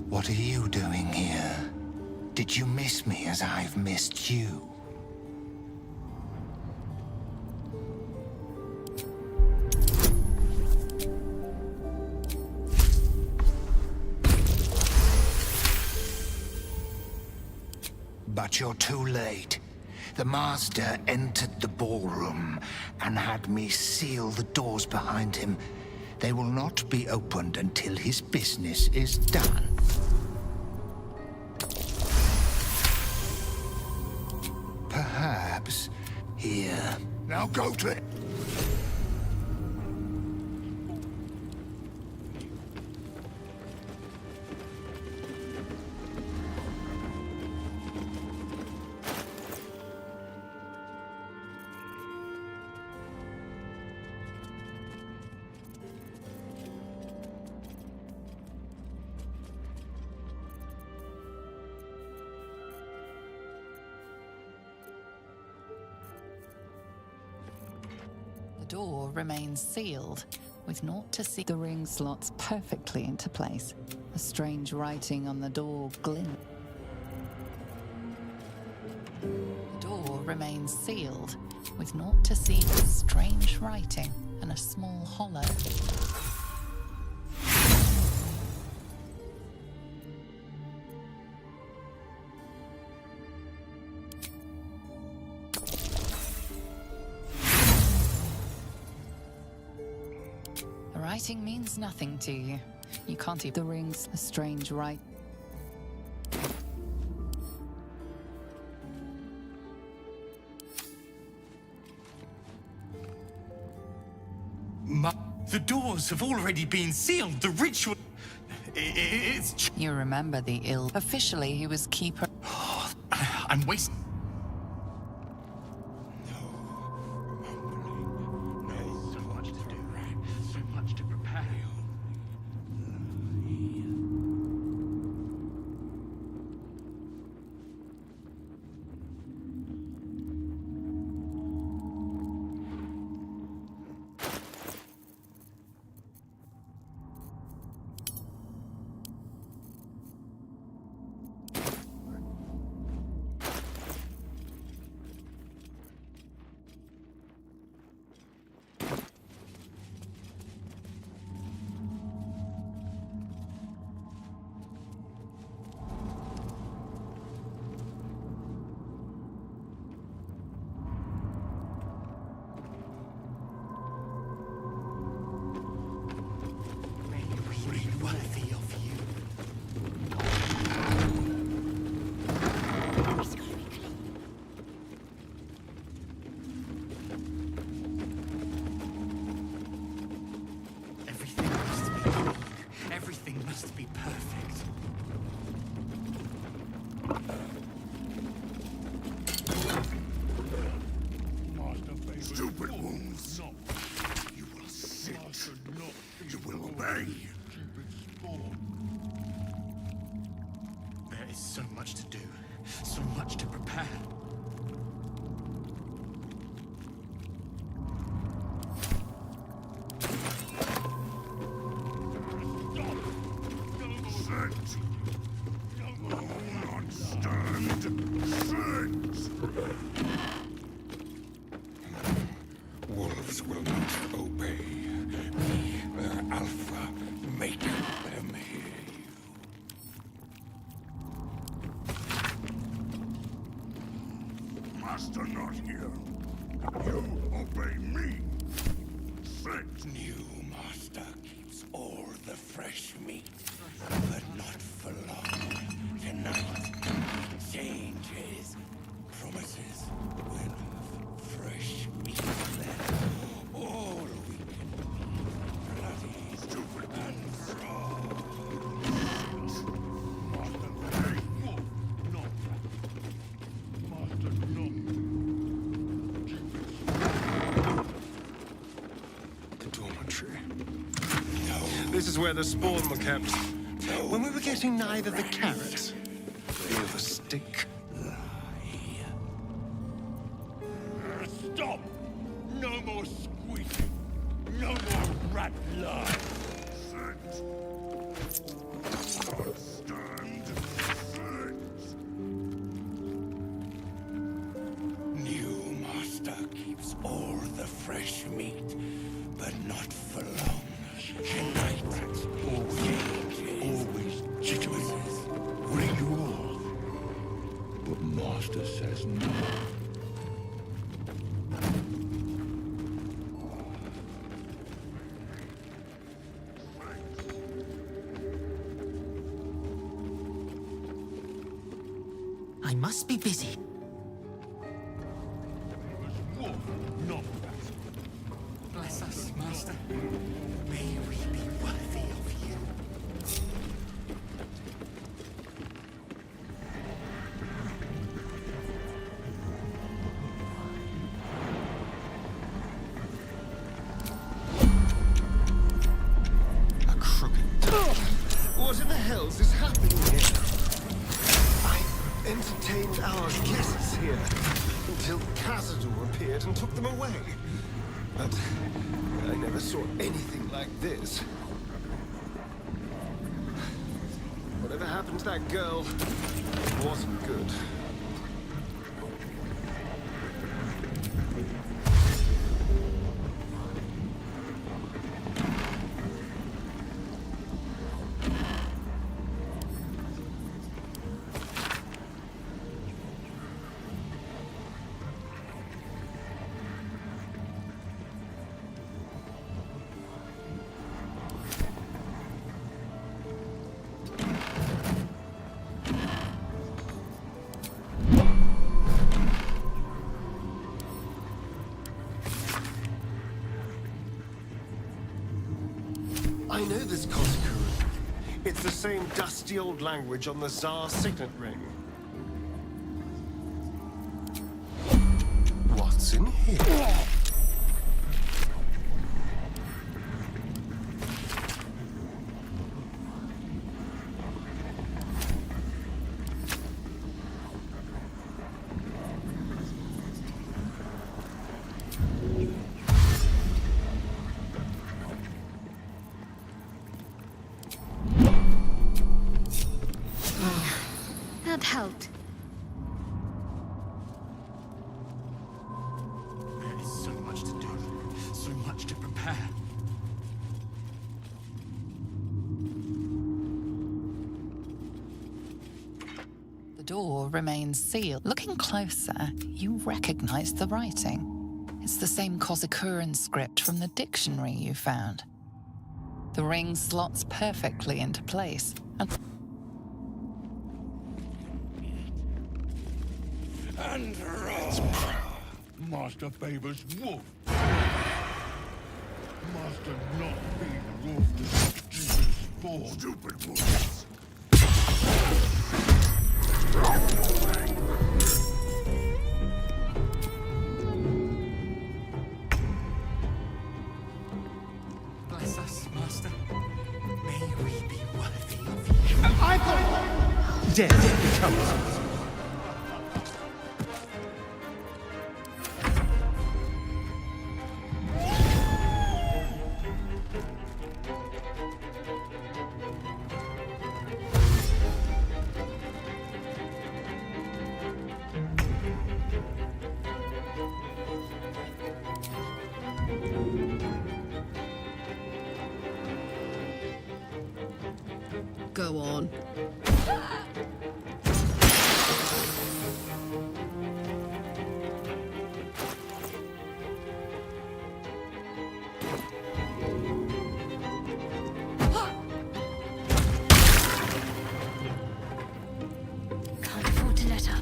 What are you doing here? Did you miss me as I've missed you? But you're too late. The Master entered the ballroom and had me seal the doors behind him. They will not be opened until his business is done. Perhaps here. Now go to it. The door remains sealed, with naught to see. The ring slots perfectly into place. A strange writing on the door glint. The door remains sealed, with naught to see but strange writing and a small hollow. The writing means nothing to you. You can't see the rings, a strange write. The doors have already been sealed. The ritual... It's... You remember the ill. Officially, he was keeper. I'm wasting... Everything must be perfect. Stupid wounds. You will sit. You will obey. There is so much to do, so much to prepare. elves will not obey. Me, their alpha, make them hear you. Master not here. You obey me. Sit. New master keeps all the fresh meat, but not for long. Tonight, he changes. Promises we'll have fresh meat then. All we can be bloody, stupid, and raw. Master, hey, no. Master, no. The dormitory. No. This is where the spawn were kept. No. When we were getting neither the carrot nor the stick. Stop! No more squeaking. No more rat lies. Sit. Stand. Sit. New master keeps all the fresh meat, but not for long. Tonight, always legitimate. Bring you all. But master says no. I must be busy. Bless us, Master. May we be worthy of you. A crooked duck. What in the hells is happening here? I entertained our guests here until Cazador appeared and took them away. But I never saw anything like this. Whatever happened to that girl wasn't good. I know this Kosikuru. It's the same dusty old language on the Tsar's signet ring. What's in here? That helped. There is so much to do, so much to prepare. The door remains sealed. Looking closer, you recognize the writing. It's the same Kozikuran script from the dictionary you found. The ring slots perfectly into place. And Master favors wolf. Master not be wolf to Jesus spawn. Stupid wolves. Bless us, Master. May we be worthy of you. I thought death becomes. Go on. Can't afford to let up.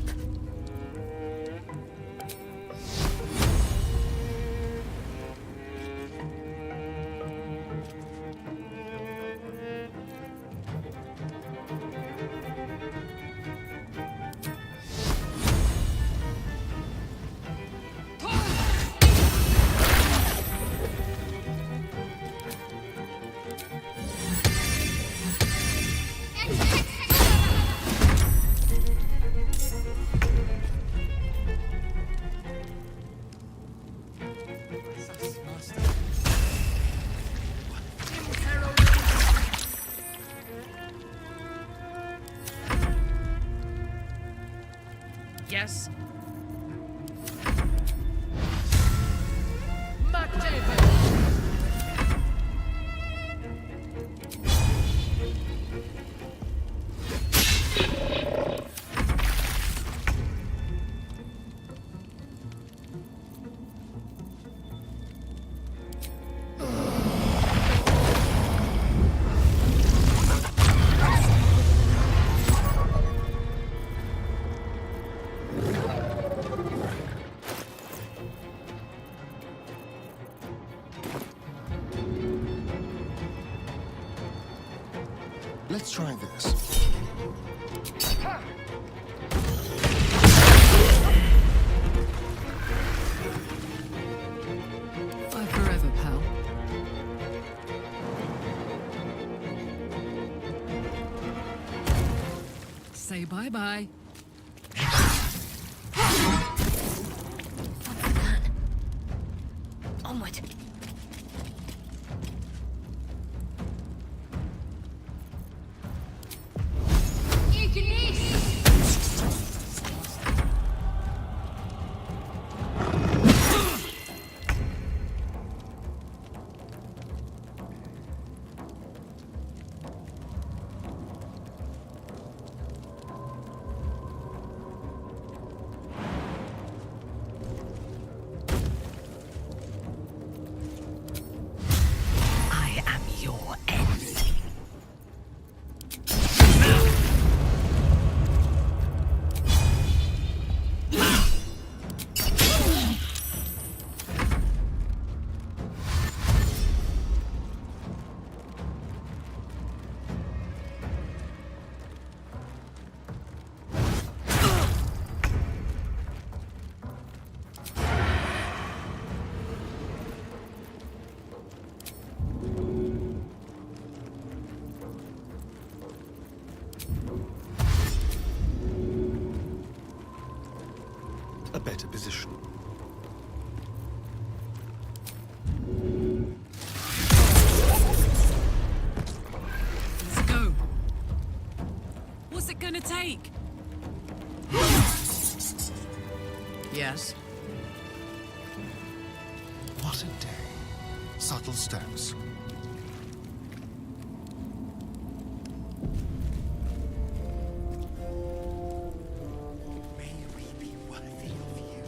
Yes? Let's try this. Bye forever, pal. Say bye-bye. Onward. I am your enemy. A better position. Let's go. What's it gonna take? Yes? What a day. Subtle steps. May we be worthy of you.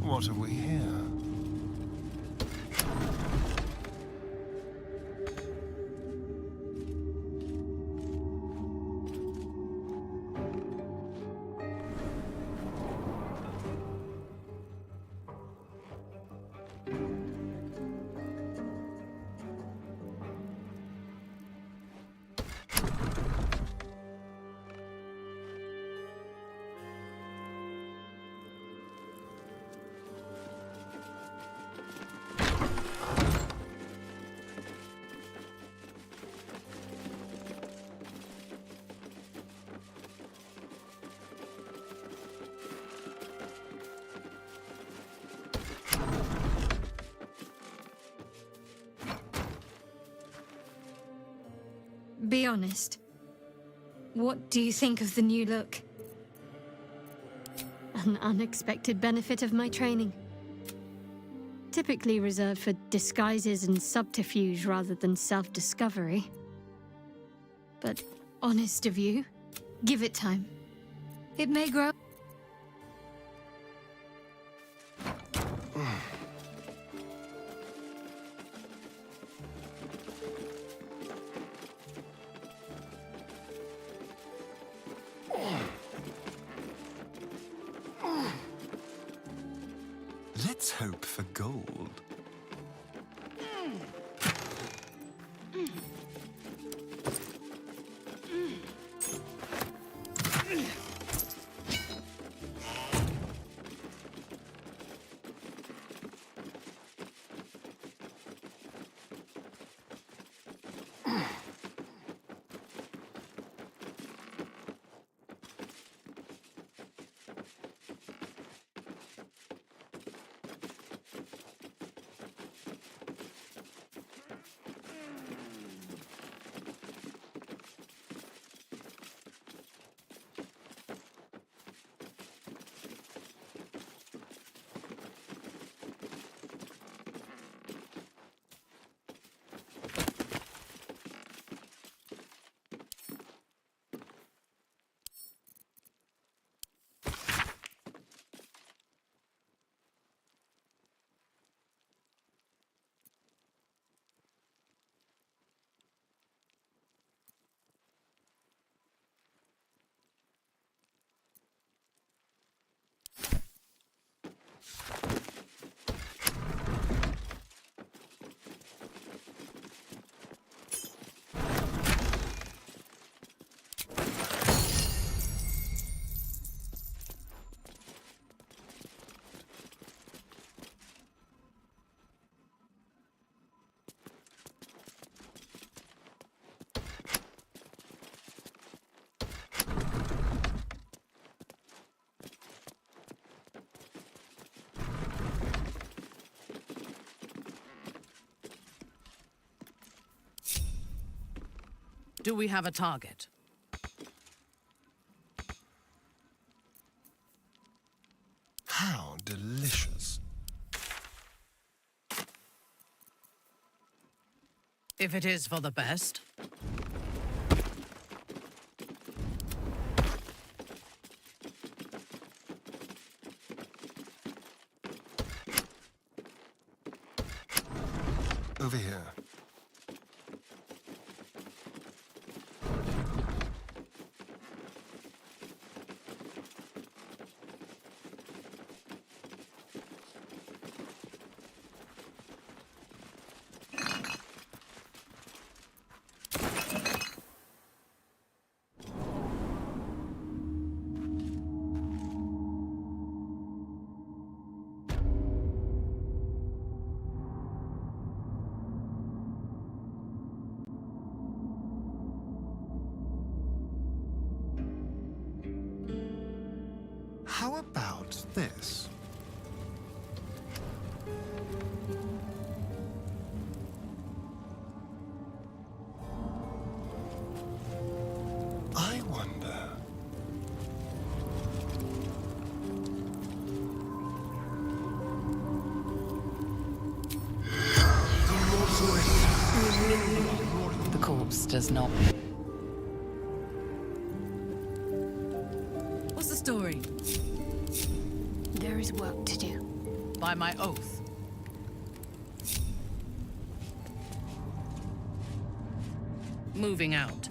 What have we here? honest. What do you think of the new look? An unexpected benefit of my training. Typically reserved for disguises and subterfuge rather than self-discovery. But honest of you, give it time. It may grow. Let's hope for gold. Do we have a target? How delicious. If it is for the best. Over here. How about this? I wonder. The corpse does not. What's the story? There is work to do. By my oath. Moving out.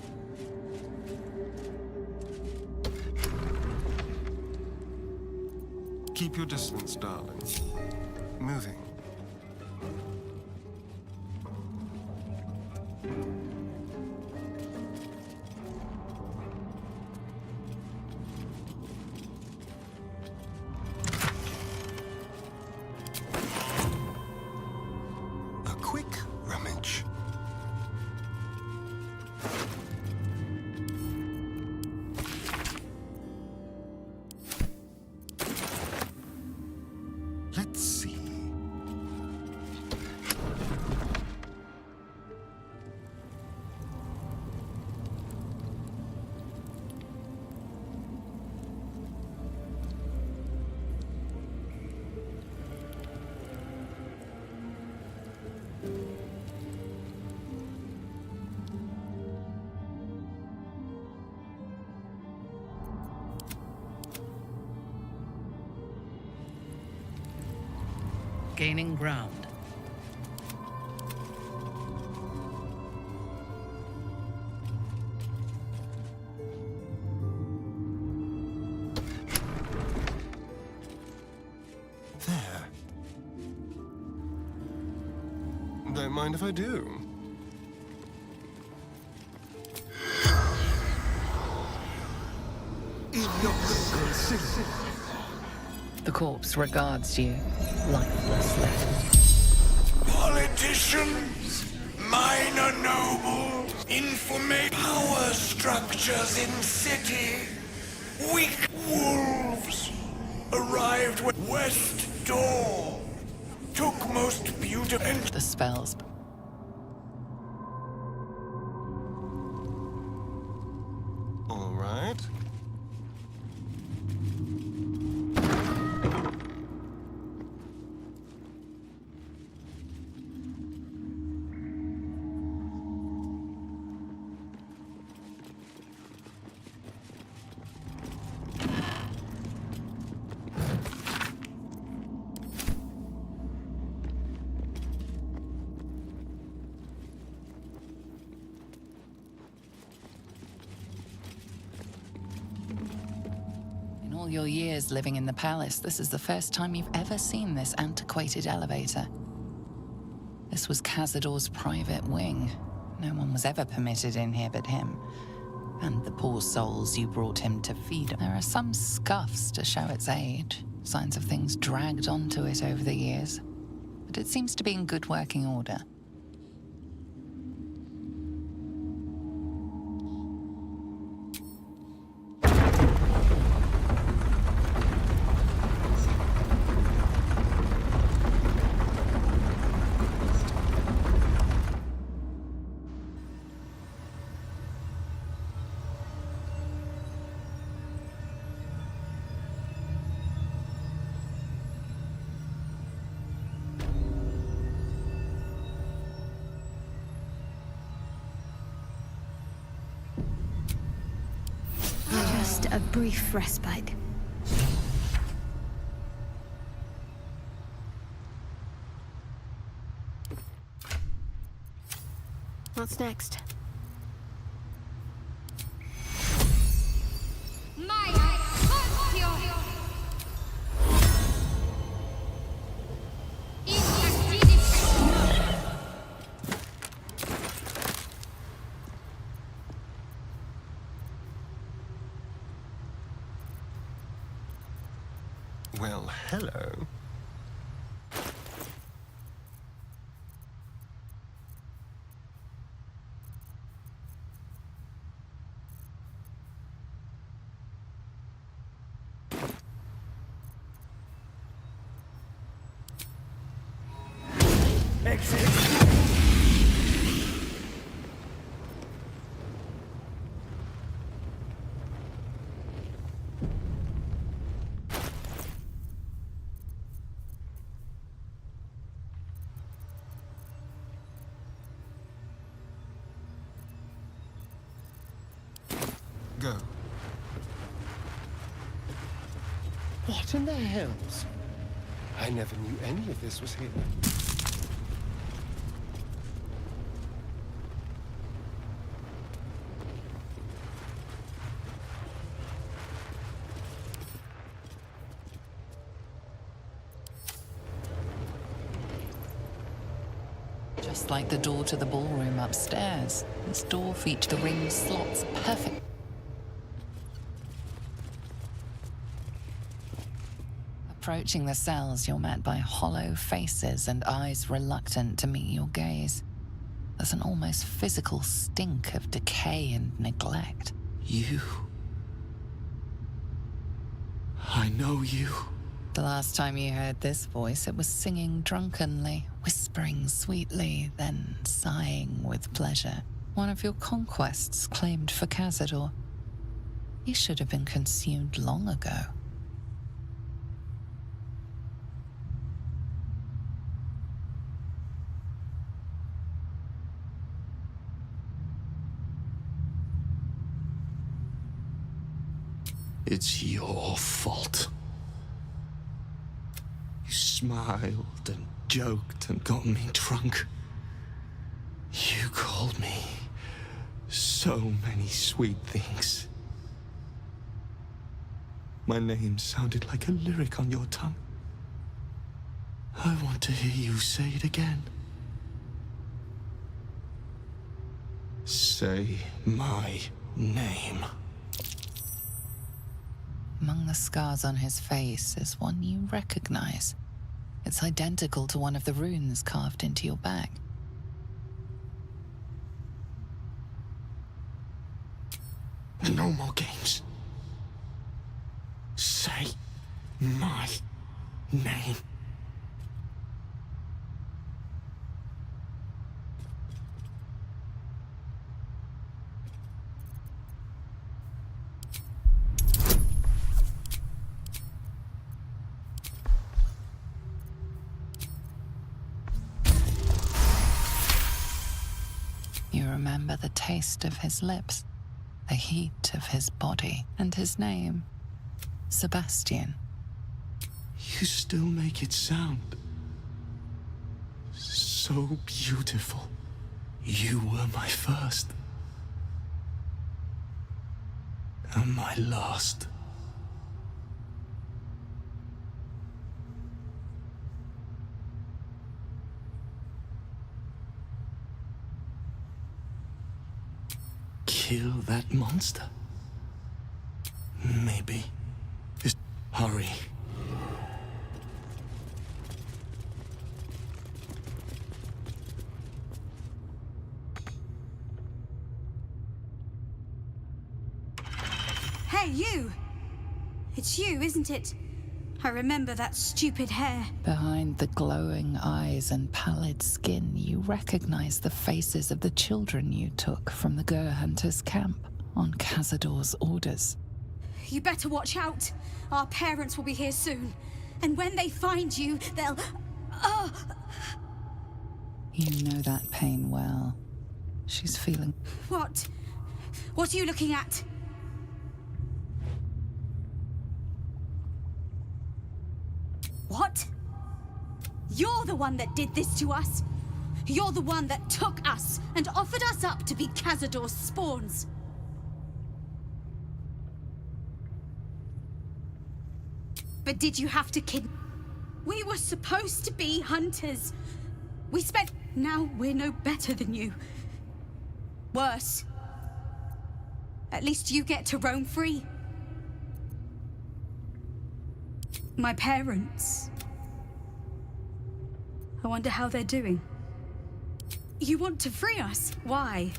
Keep your distance, darling. Moving. A quick rummage. Let's see. gaining ground. There. Don't mind if I do. The corpse regards you lifelessly. Politicians, minor nobles, informate power structures in city. Weak wolves arrived with west door. Took most beautiful. The spells. All right. In all your years living in the palace, this is the first time you've ever seen this antiquated elevator. This was Cazador's private wing. No one was ever permitted in here but him. And the poor souls you brought him to feed. There are some scuffs to show its age, signs of things dragged onto it over the years. But it seems to be in good working order. Just a brief respite. What's next? Well, hello. Exit. Go. What in the hells? I never knew any of this was here. Just like the door to the ballroom upstairs, this door featured the ring slots perfect. Approaching the cells, you're met by hollow faces and eyes reluctant to meet your gaze. There's an almost physical stink of decay and neglect. You. I know you. The last time you heard this voice, it was singing drunkenly, whispering sweetly, then sighing with pleasure. One of your conquests claimed for Cazador. He should have been consumed long ago. It's your fault. You smiled laughed and joked and got me drunk. You called me so many sweet things. My name sounded like a lyric on your tongue. I want to hear you say it again. Say my name. Among the scars on his face is one you recognize. It's identical to one of the runes carved into your back. No more games. Say my name. You remember the taste of his lips, the heat of his body, and his name, Sebastian. You still make it sound so beautiful. You were my first. And my last. Kill that monster? Maybe. Just hurry. Hey, you! It's you, isn't it? I remember that stupid hair. Behind the glowing eyes and pallid skin, you recognize the faces of the children you took from the Gur Hunters' camp on Cazador's orders. You better watch out. Our parents will be here soon. And when they find you, they'll... Oh! You know that pain well. She's feeling... What? What are you looking at? What? You're the one that did this to us. You're the one that took us and offered us up to be Cazador's spawns. But did you have to We were supposed to be hunters. We spent... Now we're no better than you. Worse. At least you get to roam free. My parents... I wonder how they're doing. You want to free us? Why?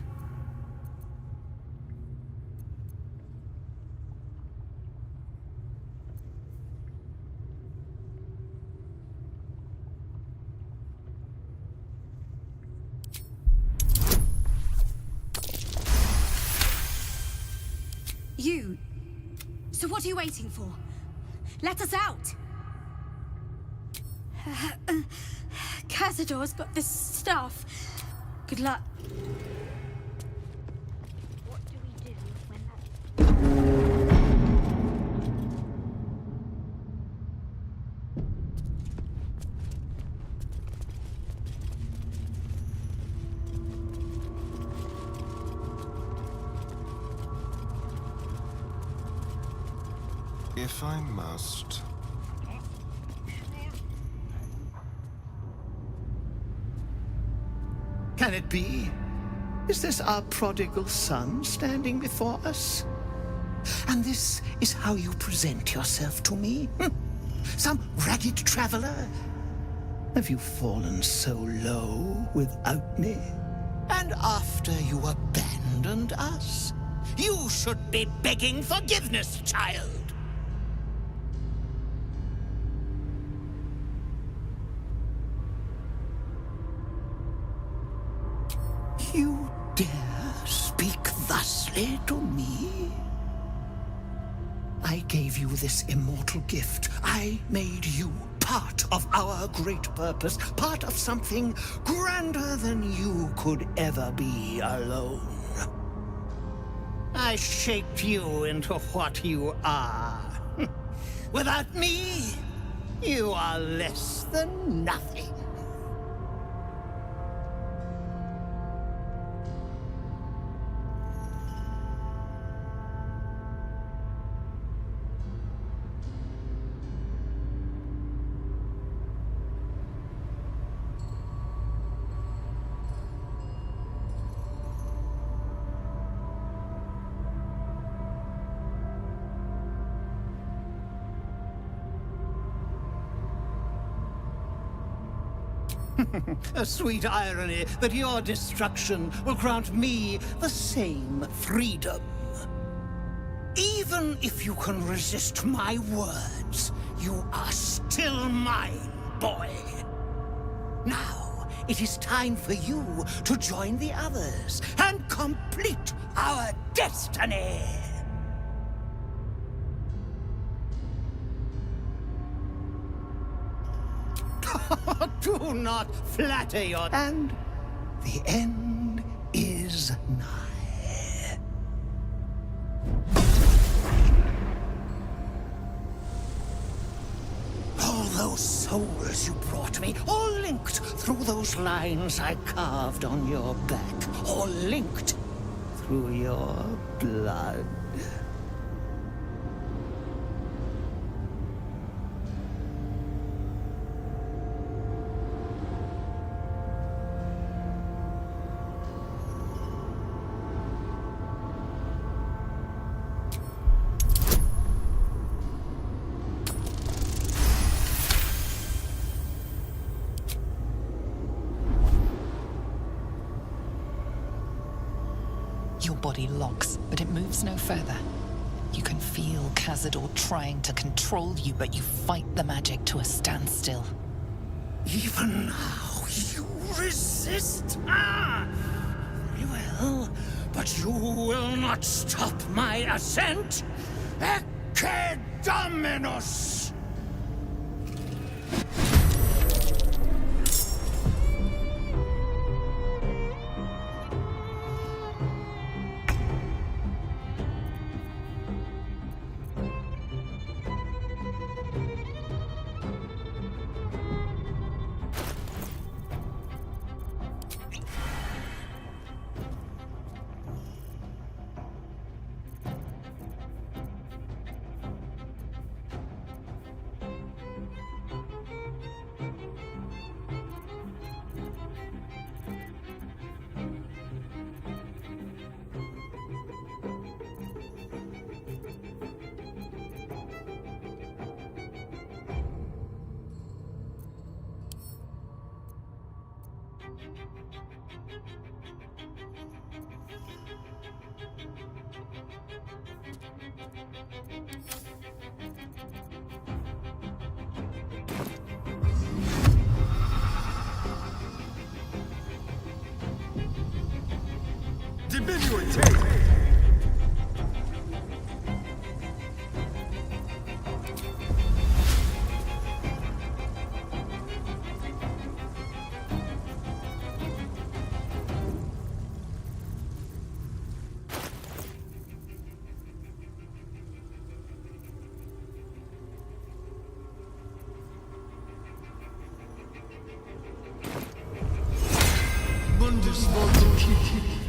You... So what are you waiting for? Let us out! Cazador's got this stuff. Good luck. What do we do when If I must... Can it be? Is this our prodigal son standing before us? And this is how you present yourself to me? Some ragged traveler? Have you fallen so low without me? And after you abandoned us? You should be begging forgiveness, child! You dare speak thusly to me? I gave you this immortal gift. I made you part of our great purpose, part of something grander than you could ever be alone. I shaped you into what you are. Without me, You are less than nothing. A sweet irony that your destruction will grant me the same freedom. Even if you can resist my words, you are still mine, boy. Now, it is time for you to join the others and complete our destiny. Do not flatter your... And the end is nigh. All those souls you brought me, all linked through those lines I carved on your back, all linked through your blood. Your body locks, but it moves no further. You can feel Cazador trying to control you, but you fight the magic to a standstill. Even now, you resist? Ah! Very well, but you will not stop my ascent. Ecce Dominus! Diminuate! Mundus Voltokiti.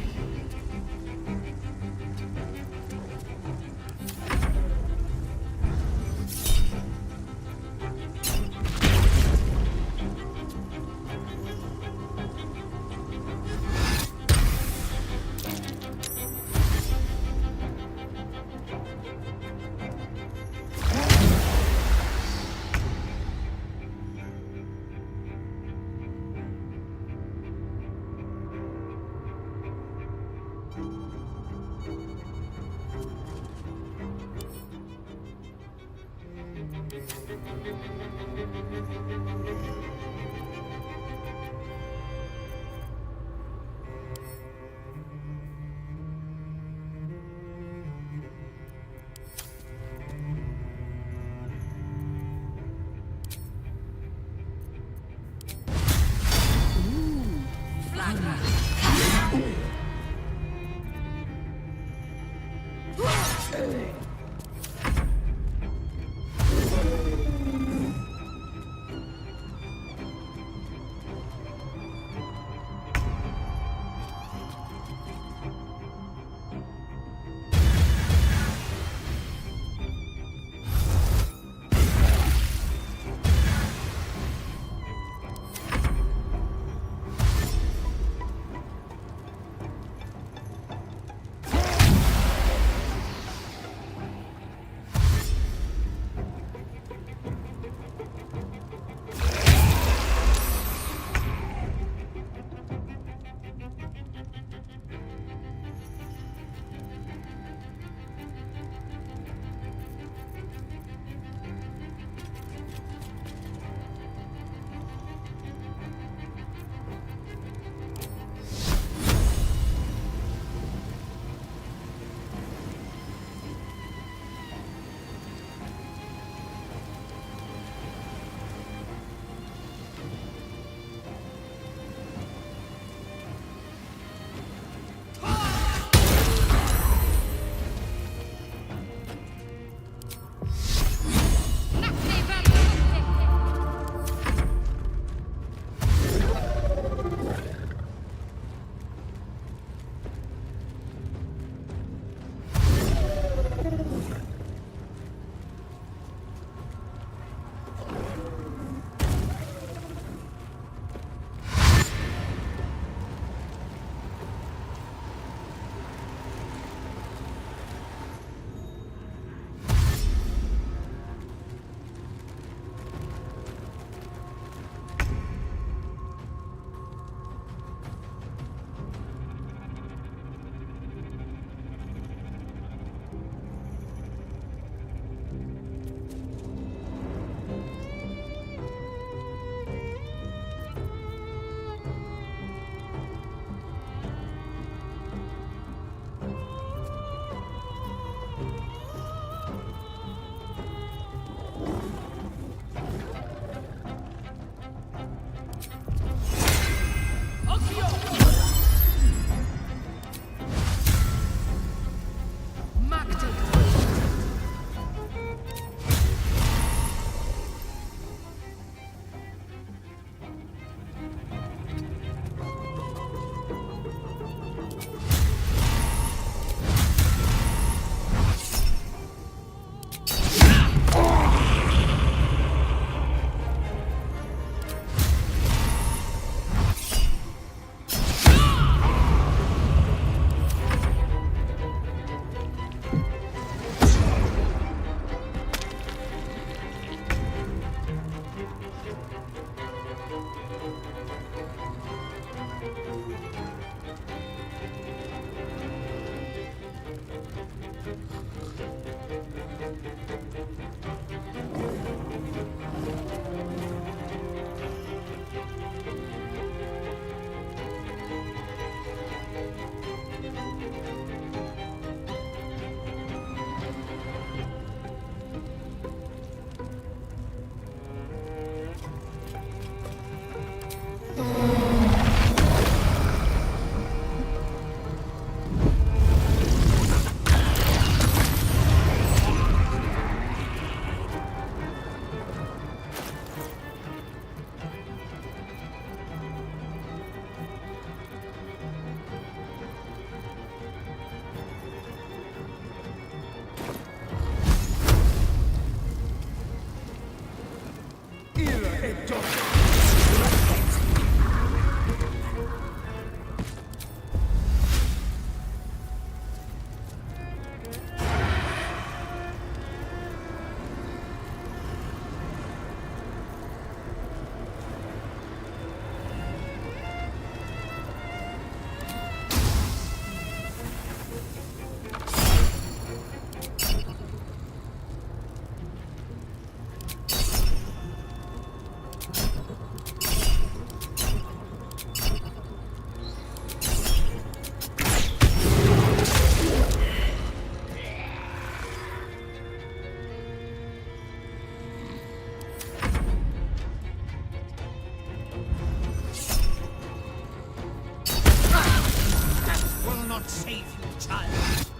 Will not save you, child.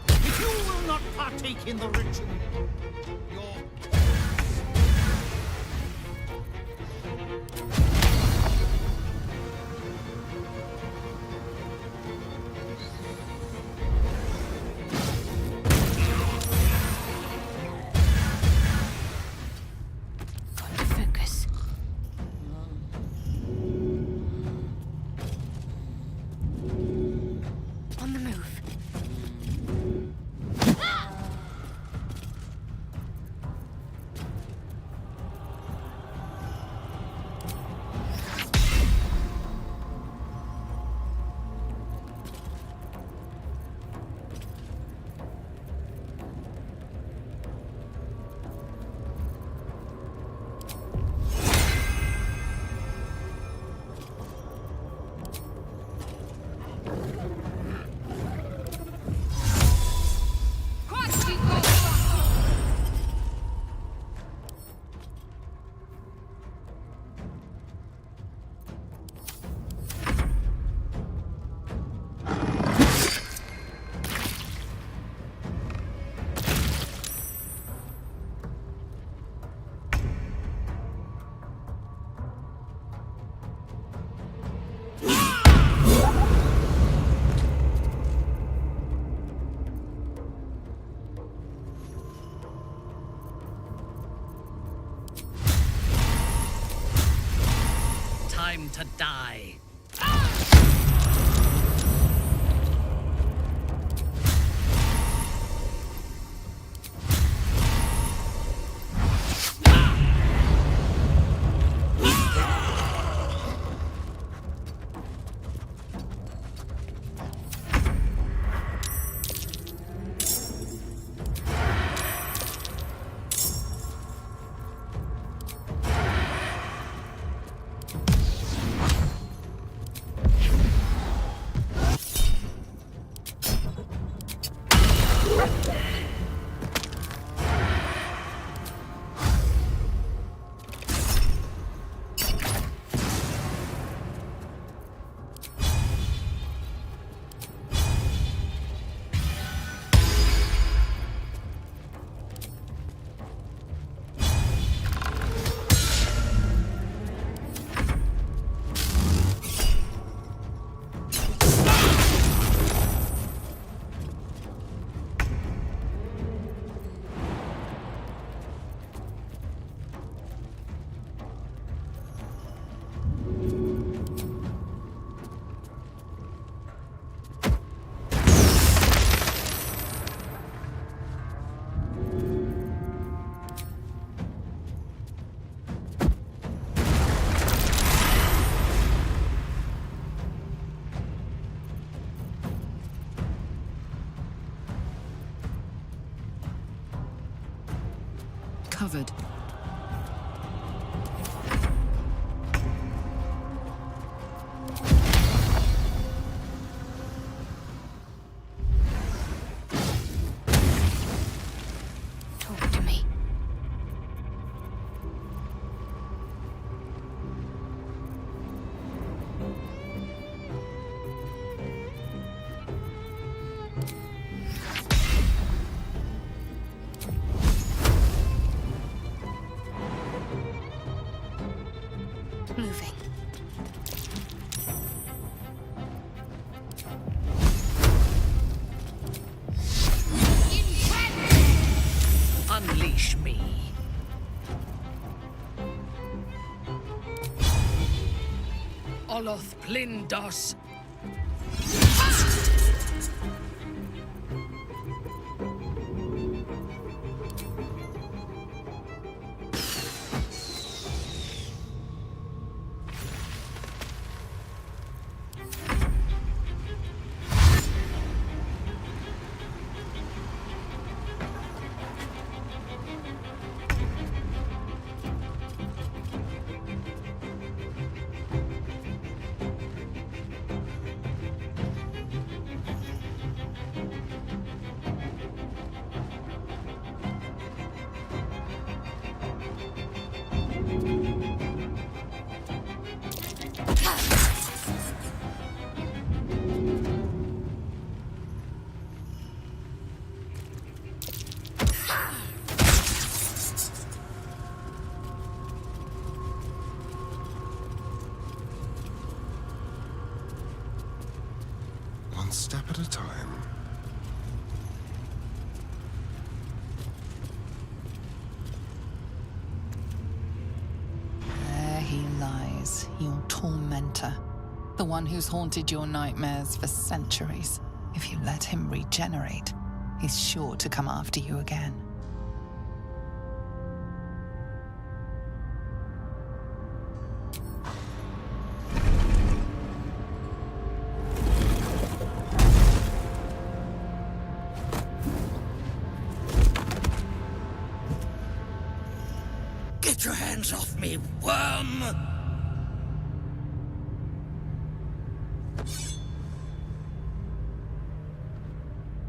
If you will not partake in the ritual, your Got to focus. On the move. Time to die. Covered. Talk to me. Moving. Unleash me. Oloth Plindos. One step at a time. There he lies, your tormentor. The one who's haunted your nightmares for centuries. If you let him regenerate, he's sure to come after you again. Get your hands off me, worm!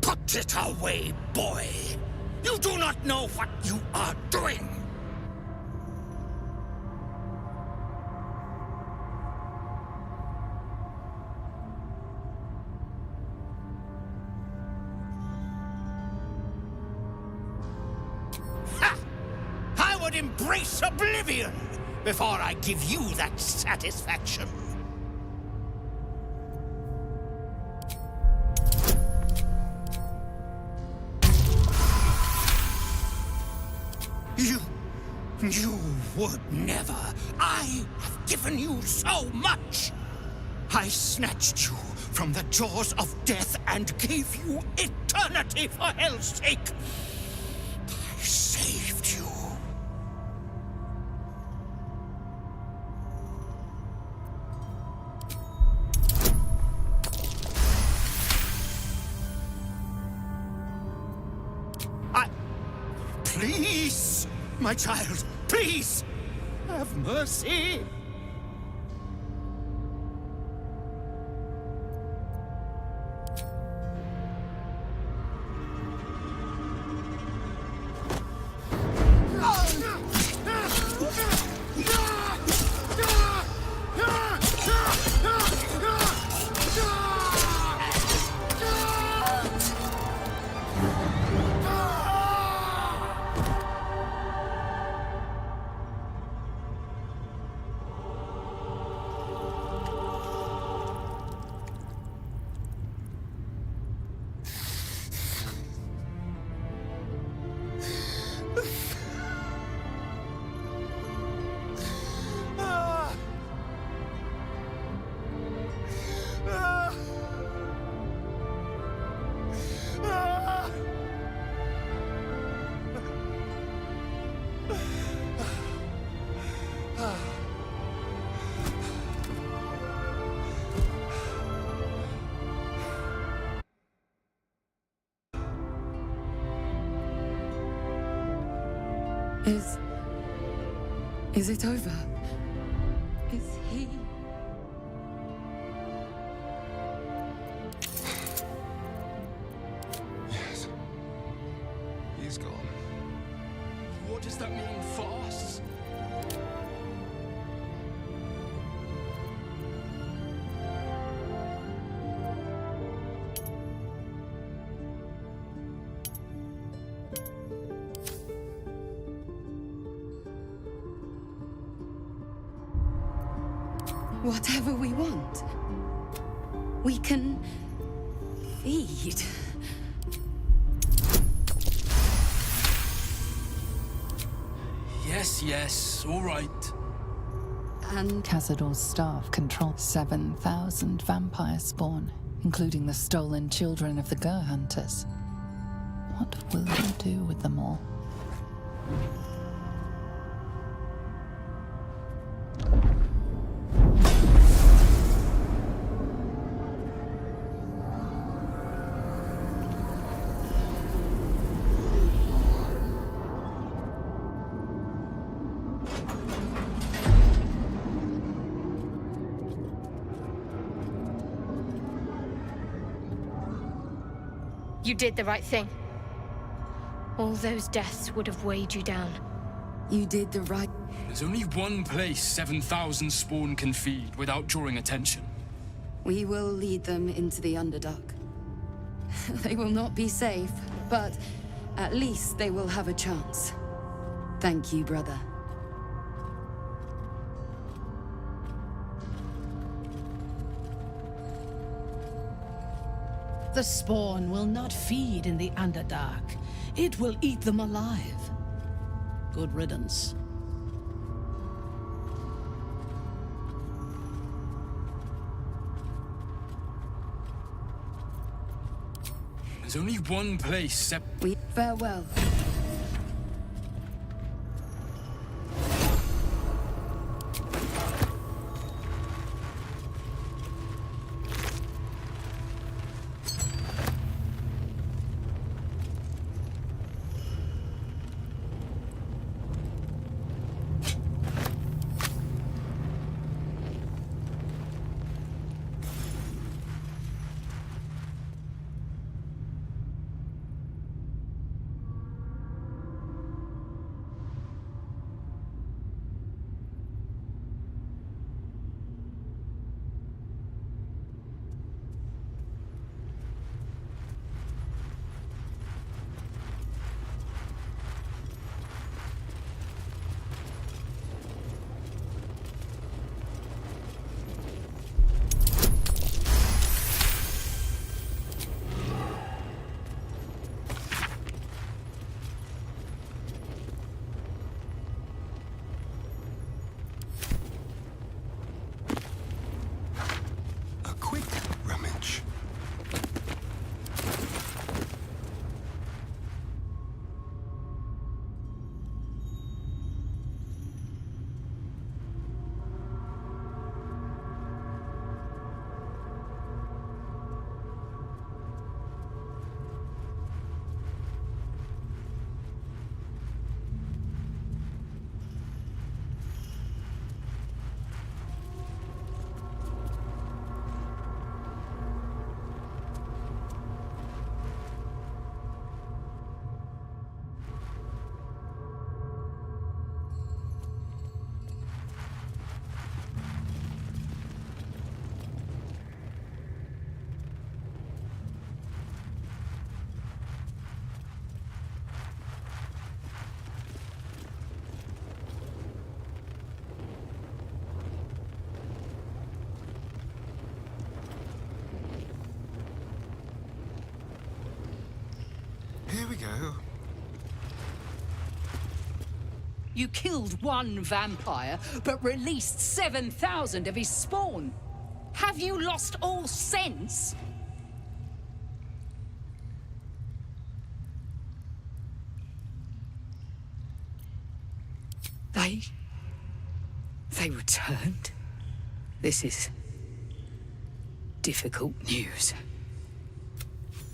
Put it away, boy! You do not know what you are doing! Ha! I would embrace oblivion before I give you that satisfaction. You would never. I have given you so much. I snatched you from the jaws of death and gave you eternity for hell's sake. I saved you. Please, my child, please, have mercy. Is it over? Is he... Yes. He's gone. What does that mean for us? Whatever we want, we can feed. Yes, all right. and... Cazador's staff control 7,000 vampire spawn, including the stolen children of the Gur hunters. What will you do with them all? You did the right thing. All those deaths would have weighed you down. You did the right... There's only one place 7,000 spawn can feed without drawing attention. We will lead them into the Underdark. They will not be safe, but at least they will have a chance. Thank you, brother. The spawn will not feed in the Underdark. It will eat them alive. Good riddance. There's only one place Farewell. Here we go. You killed one vampire, but released 7,000 of his spawn. Have you lost all sense? They returned? This is difficult news.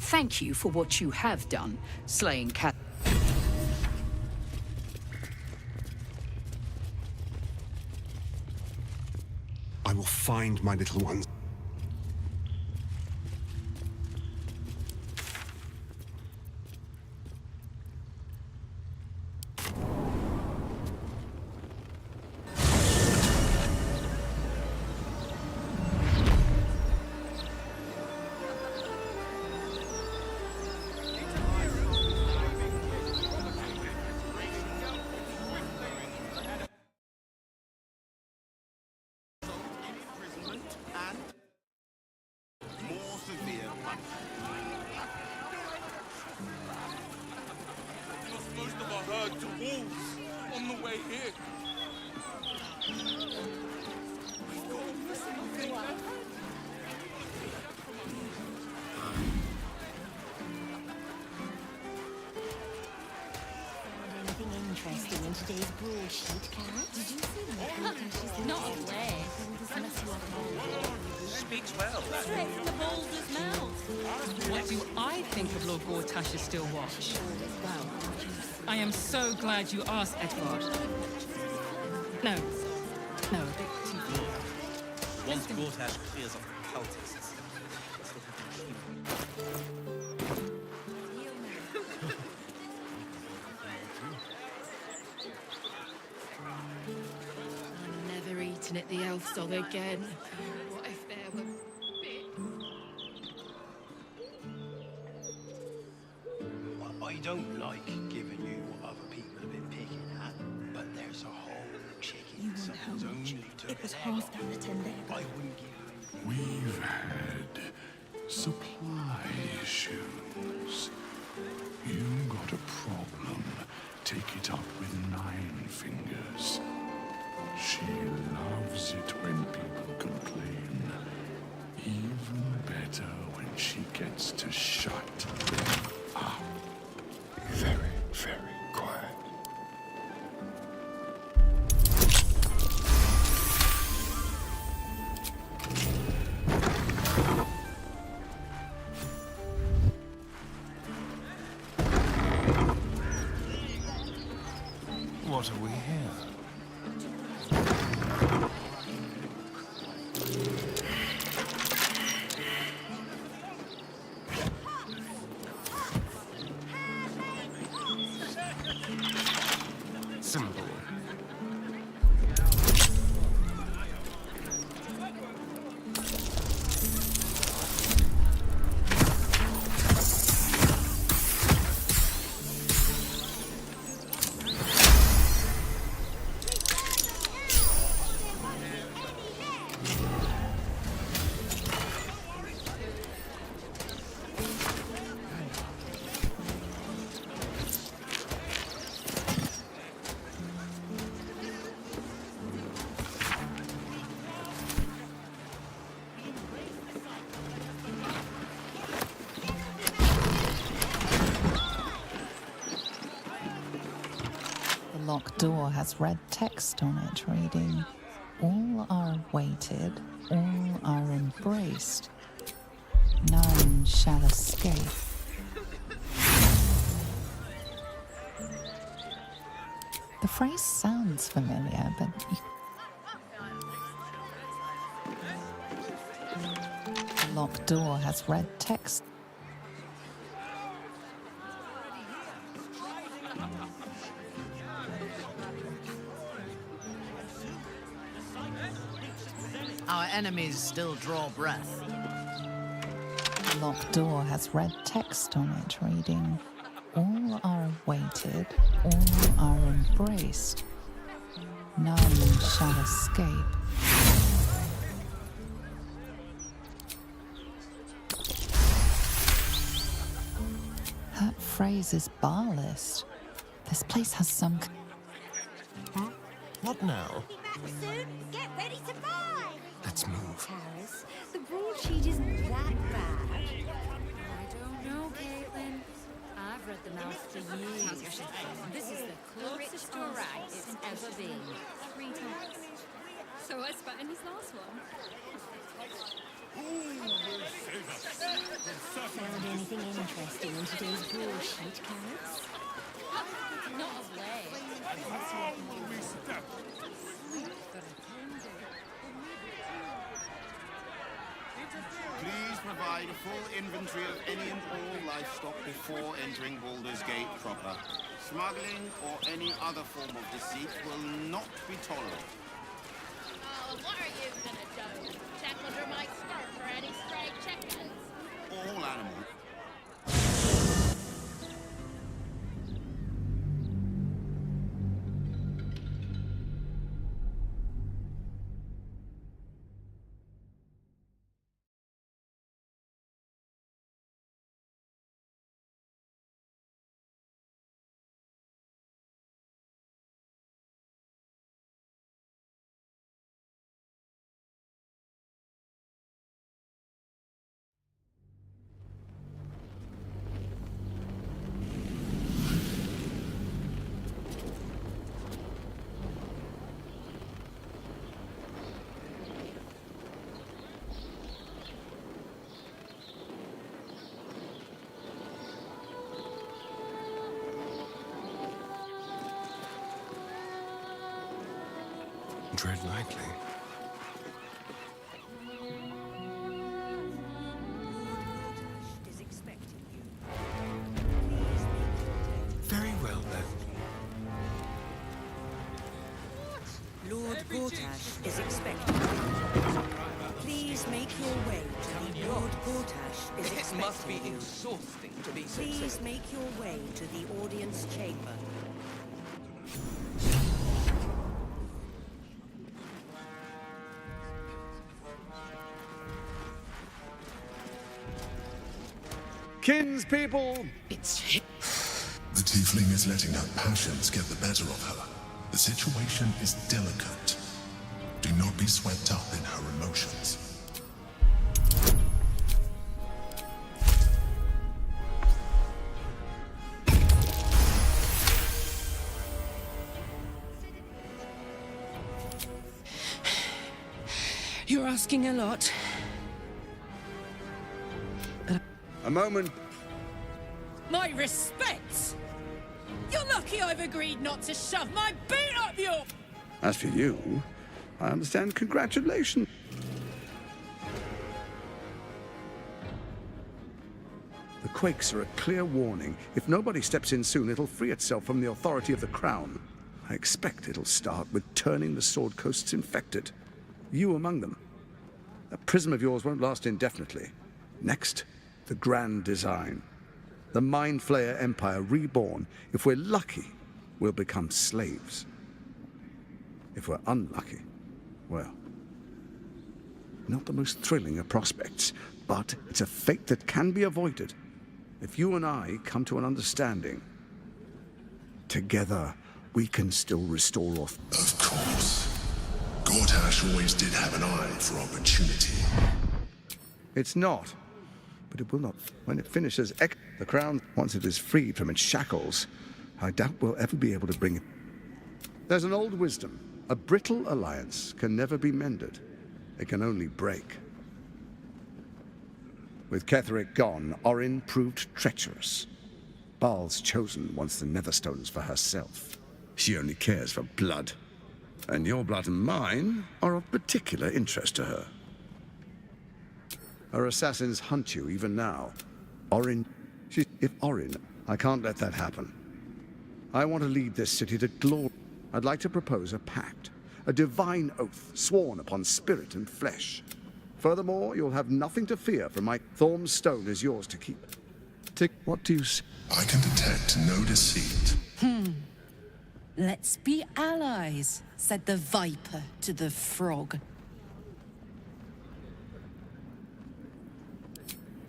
Thank you for what you have done, slaying cat. I will find my little ones. To wolves on the way here. Anything interesting in today's broadsheet, Cat? Did you see that? Not a way. Speaks well. Straight from the Baldurs' mouth. What do I think of Lord Gortash's still watch? Well, I am so glad you asked, Edward. No, a bit too far. Once Gortash clears off the cultists, it's looking I'm never eating at the elf song again. What if there were I don't like giving you what other people have been picking at, but there's a whole chicken someone's only took It was an egg half off. that at 10 days. I wouldn't give you We've had supply issues. You got a problem. Take it up with Nine Fingers. She loves it when people complain. Even better when she gets to shut them up. Very, very quiet. What are we here? Simple. The locked door has red text on it reading, "All are awaited, all are embraced. None shall escape." The phrase sounds familiar, but the locked door has red text. Our enemies still draw breath. The locked door has red text on it reading, "All are awaited, all are embraced. None shall escape." That phrase is bar list. This place has some... What now? Soon, get ready to buy! Let's move. Paris, the broadsheet isn't that bad. I don't know, Caitlin. I've read the mouth for years. This is the closest to right it's ever been. 3 times. So I spat in his last one. Found anything interesting in today's broadsheet, Carrots? Not a way. Please provide a full inventory of any and all livestock before entering Baldur's Gate proper. Smuggling or any other form of deceit will not be tolerated. Oh, what are you gonna do? Check under my skirt for any stray chickens? All animals Tread lightly. Very well, then. Lord Gortash is expected. Please make your way to the Lord Gortash is expecting. It must be you. exhausting to be Please successful. make your way to the audience chamber. Kinspeople, it's The tiefling is letting her passions get the better of her. The situation is delicate. Do not be swept up in her emotions. You're asking a lot. a moment. My respects! You're lucky I've agreed not to shove my boot up your... As for you, I understand. Congratulations. The quakes are a clear warning. If nobody steps in soon, it'll free itself from the authority of the crown. I expect it'll start with turning the Sword Coasts infected. You among them. That prism of yours won't last indefinitely. Next, the grand design. The Mind Flayer Empire reborn. If we're lucky, we'll become slaves. If we're unlucky, well, not the most thrilling of prospects, but it's a fate that can be avoided. If you and I come to an understanding, together we can still restore authority. Of course. Gortash always did have an eye for opportunity. It's not, but it will not. When it finishes, the crown, once it is freed from its shackles, I doubt we'll ever be able to bring it. There's an old wisdom. A brittle alliance can never be mended. It can only break. With Ketheric gone, Orin proved treacherous. Baal's chosen wants the Netherstones for herself. She only cares for blood. And your blood and mine are of particular interest to her. Her assassins hunt you even now. Orin... If Orin... I can't let that happen. I want to lead this city to glory. I'd like to propose a pact. A divine oath sworn upon spirit and flesh. Furthermore, you'll have nothing to fear from my... Thorm's stone is yours to keep. What do you say? I can detect no deceit. Let's be allies, said the viper to the frog.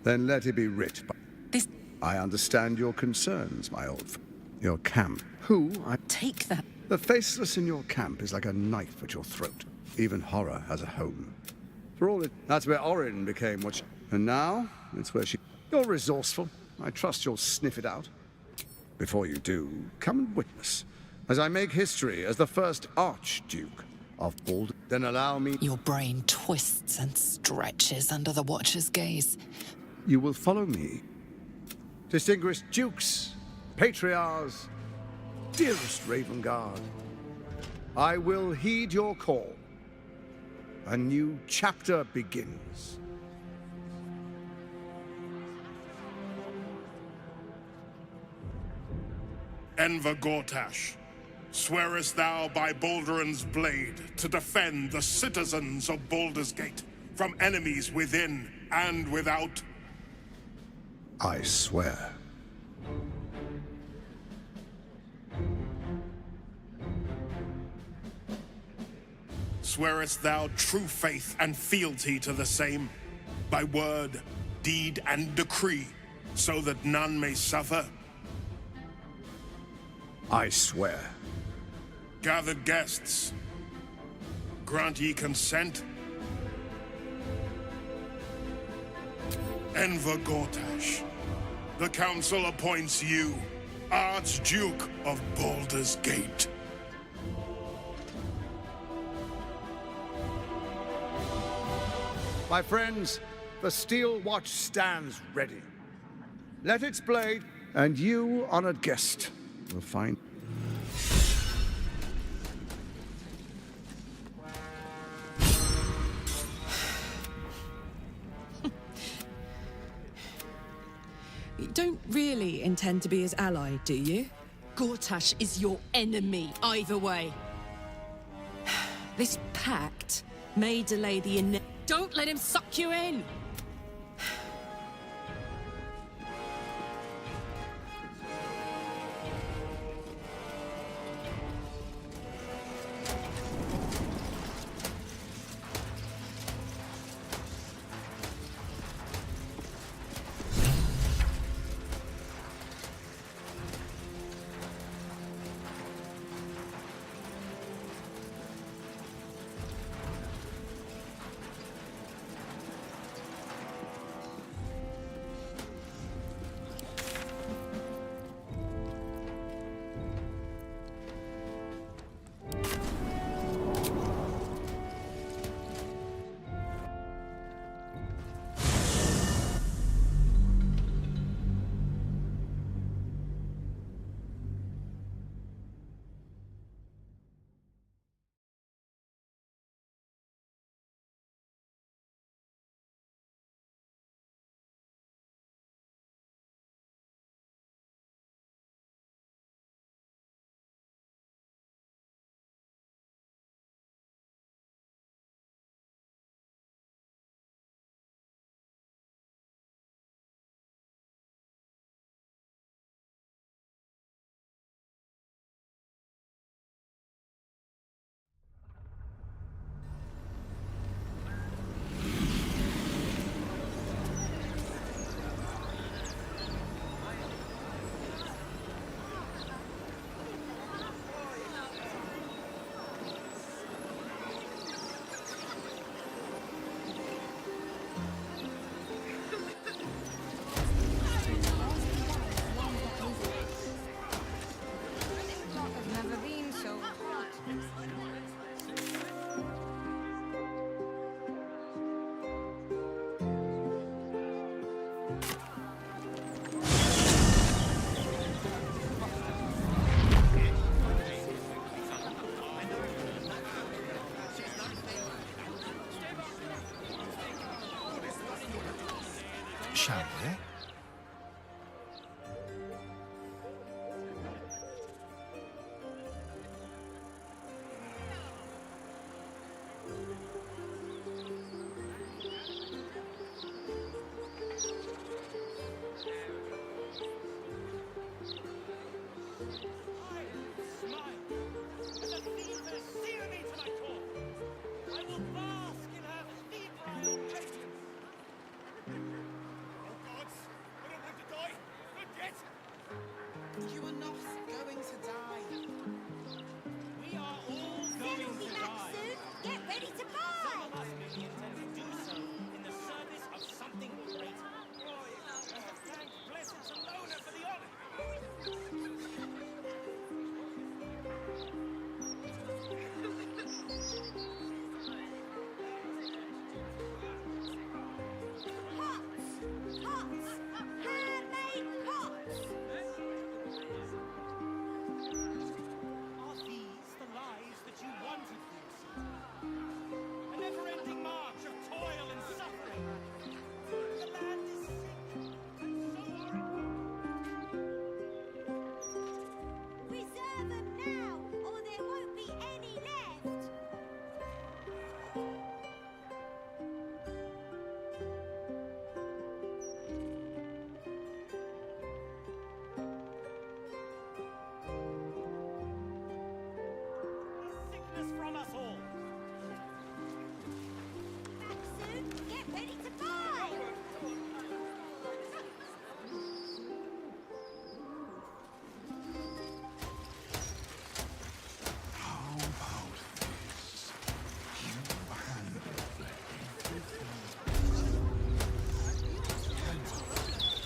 Then let it be writ. I understand your concerns, my old friend. Your camp. Take that. The faceless in your camp is like a knife at your throat. Even horror has a home. For all it... That's where Orin became what she... And now, it's where she... You're resourceful. I trust you'll sniff it out. Before you do, come and witness. As I make history as the first Archduke of Baldurs, then allow me... Your brain twists and stretches under the Watcher's gaze. You will follow me. Distinguished dukes, patriarchs, dearest Ravengard, I will heed your call. A new chapter begins. Enver Gortash, swearest thou by Balduran's blade to defend the citizens of Baldur's Gate from enemies within and without? I swear. Swearest thou true faith and fealty to the same, by word, deed, and decree, so that none may suffer? I swear. Gathered guests, grant ye consent? Enver Gortash, the Council appoints you Archduke of Baldur's Gate. My friends, the Steel Watch stands ready. Let its blade, and you, honored guest, will find... don't really intend to be his ally, do you? Gortash is your enemy, either way. This pact may delay the Don't let him suck you in! Shall we? You are not going to die. We are all going to die. Get ready to buy! Some of us may intend to do so in the service of something greater. Thank blessed Salona for the honor. Handmade pots! Are these the lives that you wanted for yourself? A never-ending march of toil and suffering. The land is sick, and so are Preserve them now, or there won't be any left! sickness from us all. Soon, get ready to buy! How about this? You handle it.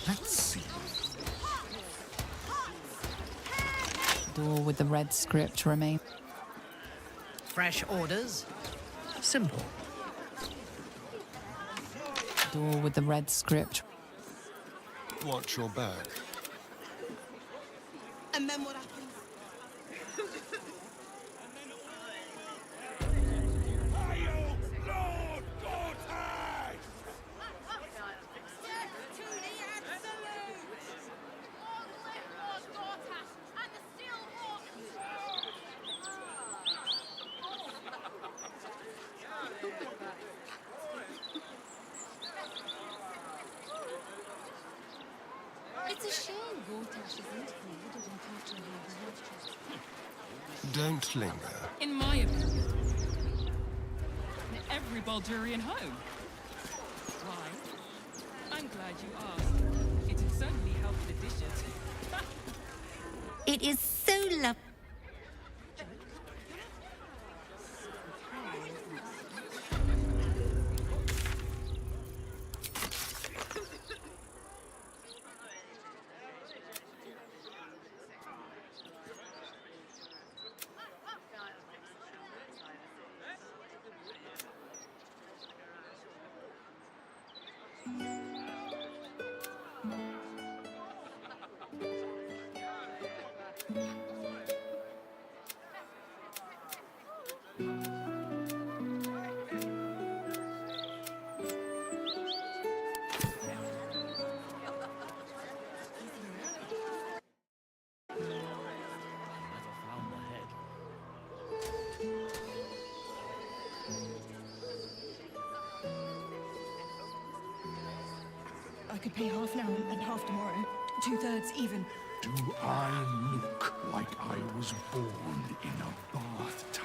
Let's see. Door with the red script remains. Fresh orders? Simple. Door with the red script. Watch your back. And then what happens? Hail, Lord Gortash! Death to the absolute! Don't linger. In my opinion, in every Baldurian home. Why? I'm glad you asked. It'd certainly help the dishes. It is so lovely. I could pay half now and half tomorrow. 2/3 even. Do I look like I was born in a bathtub?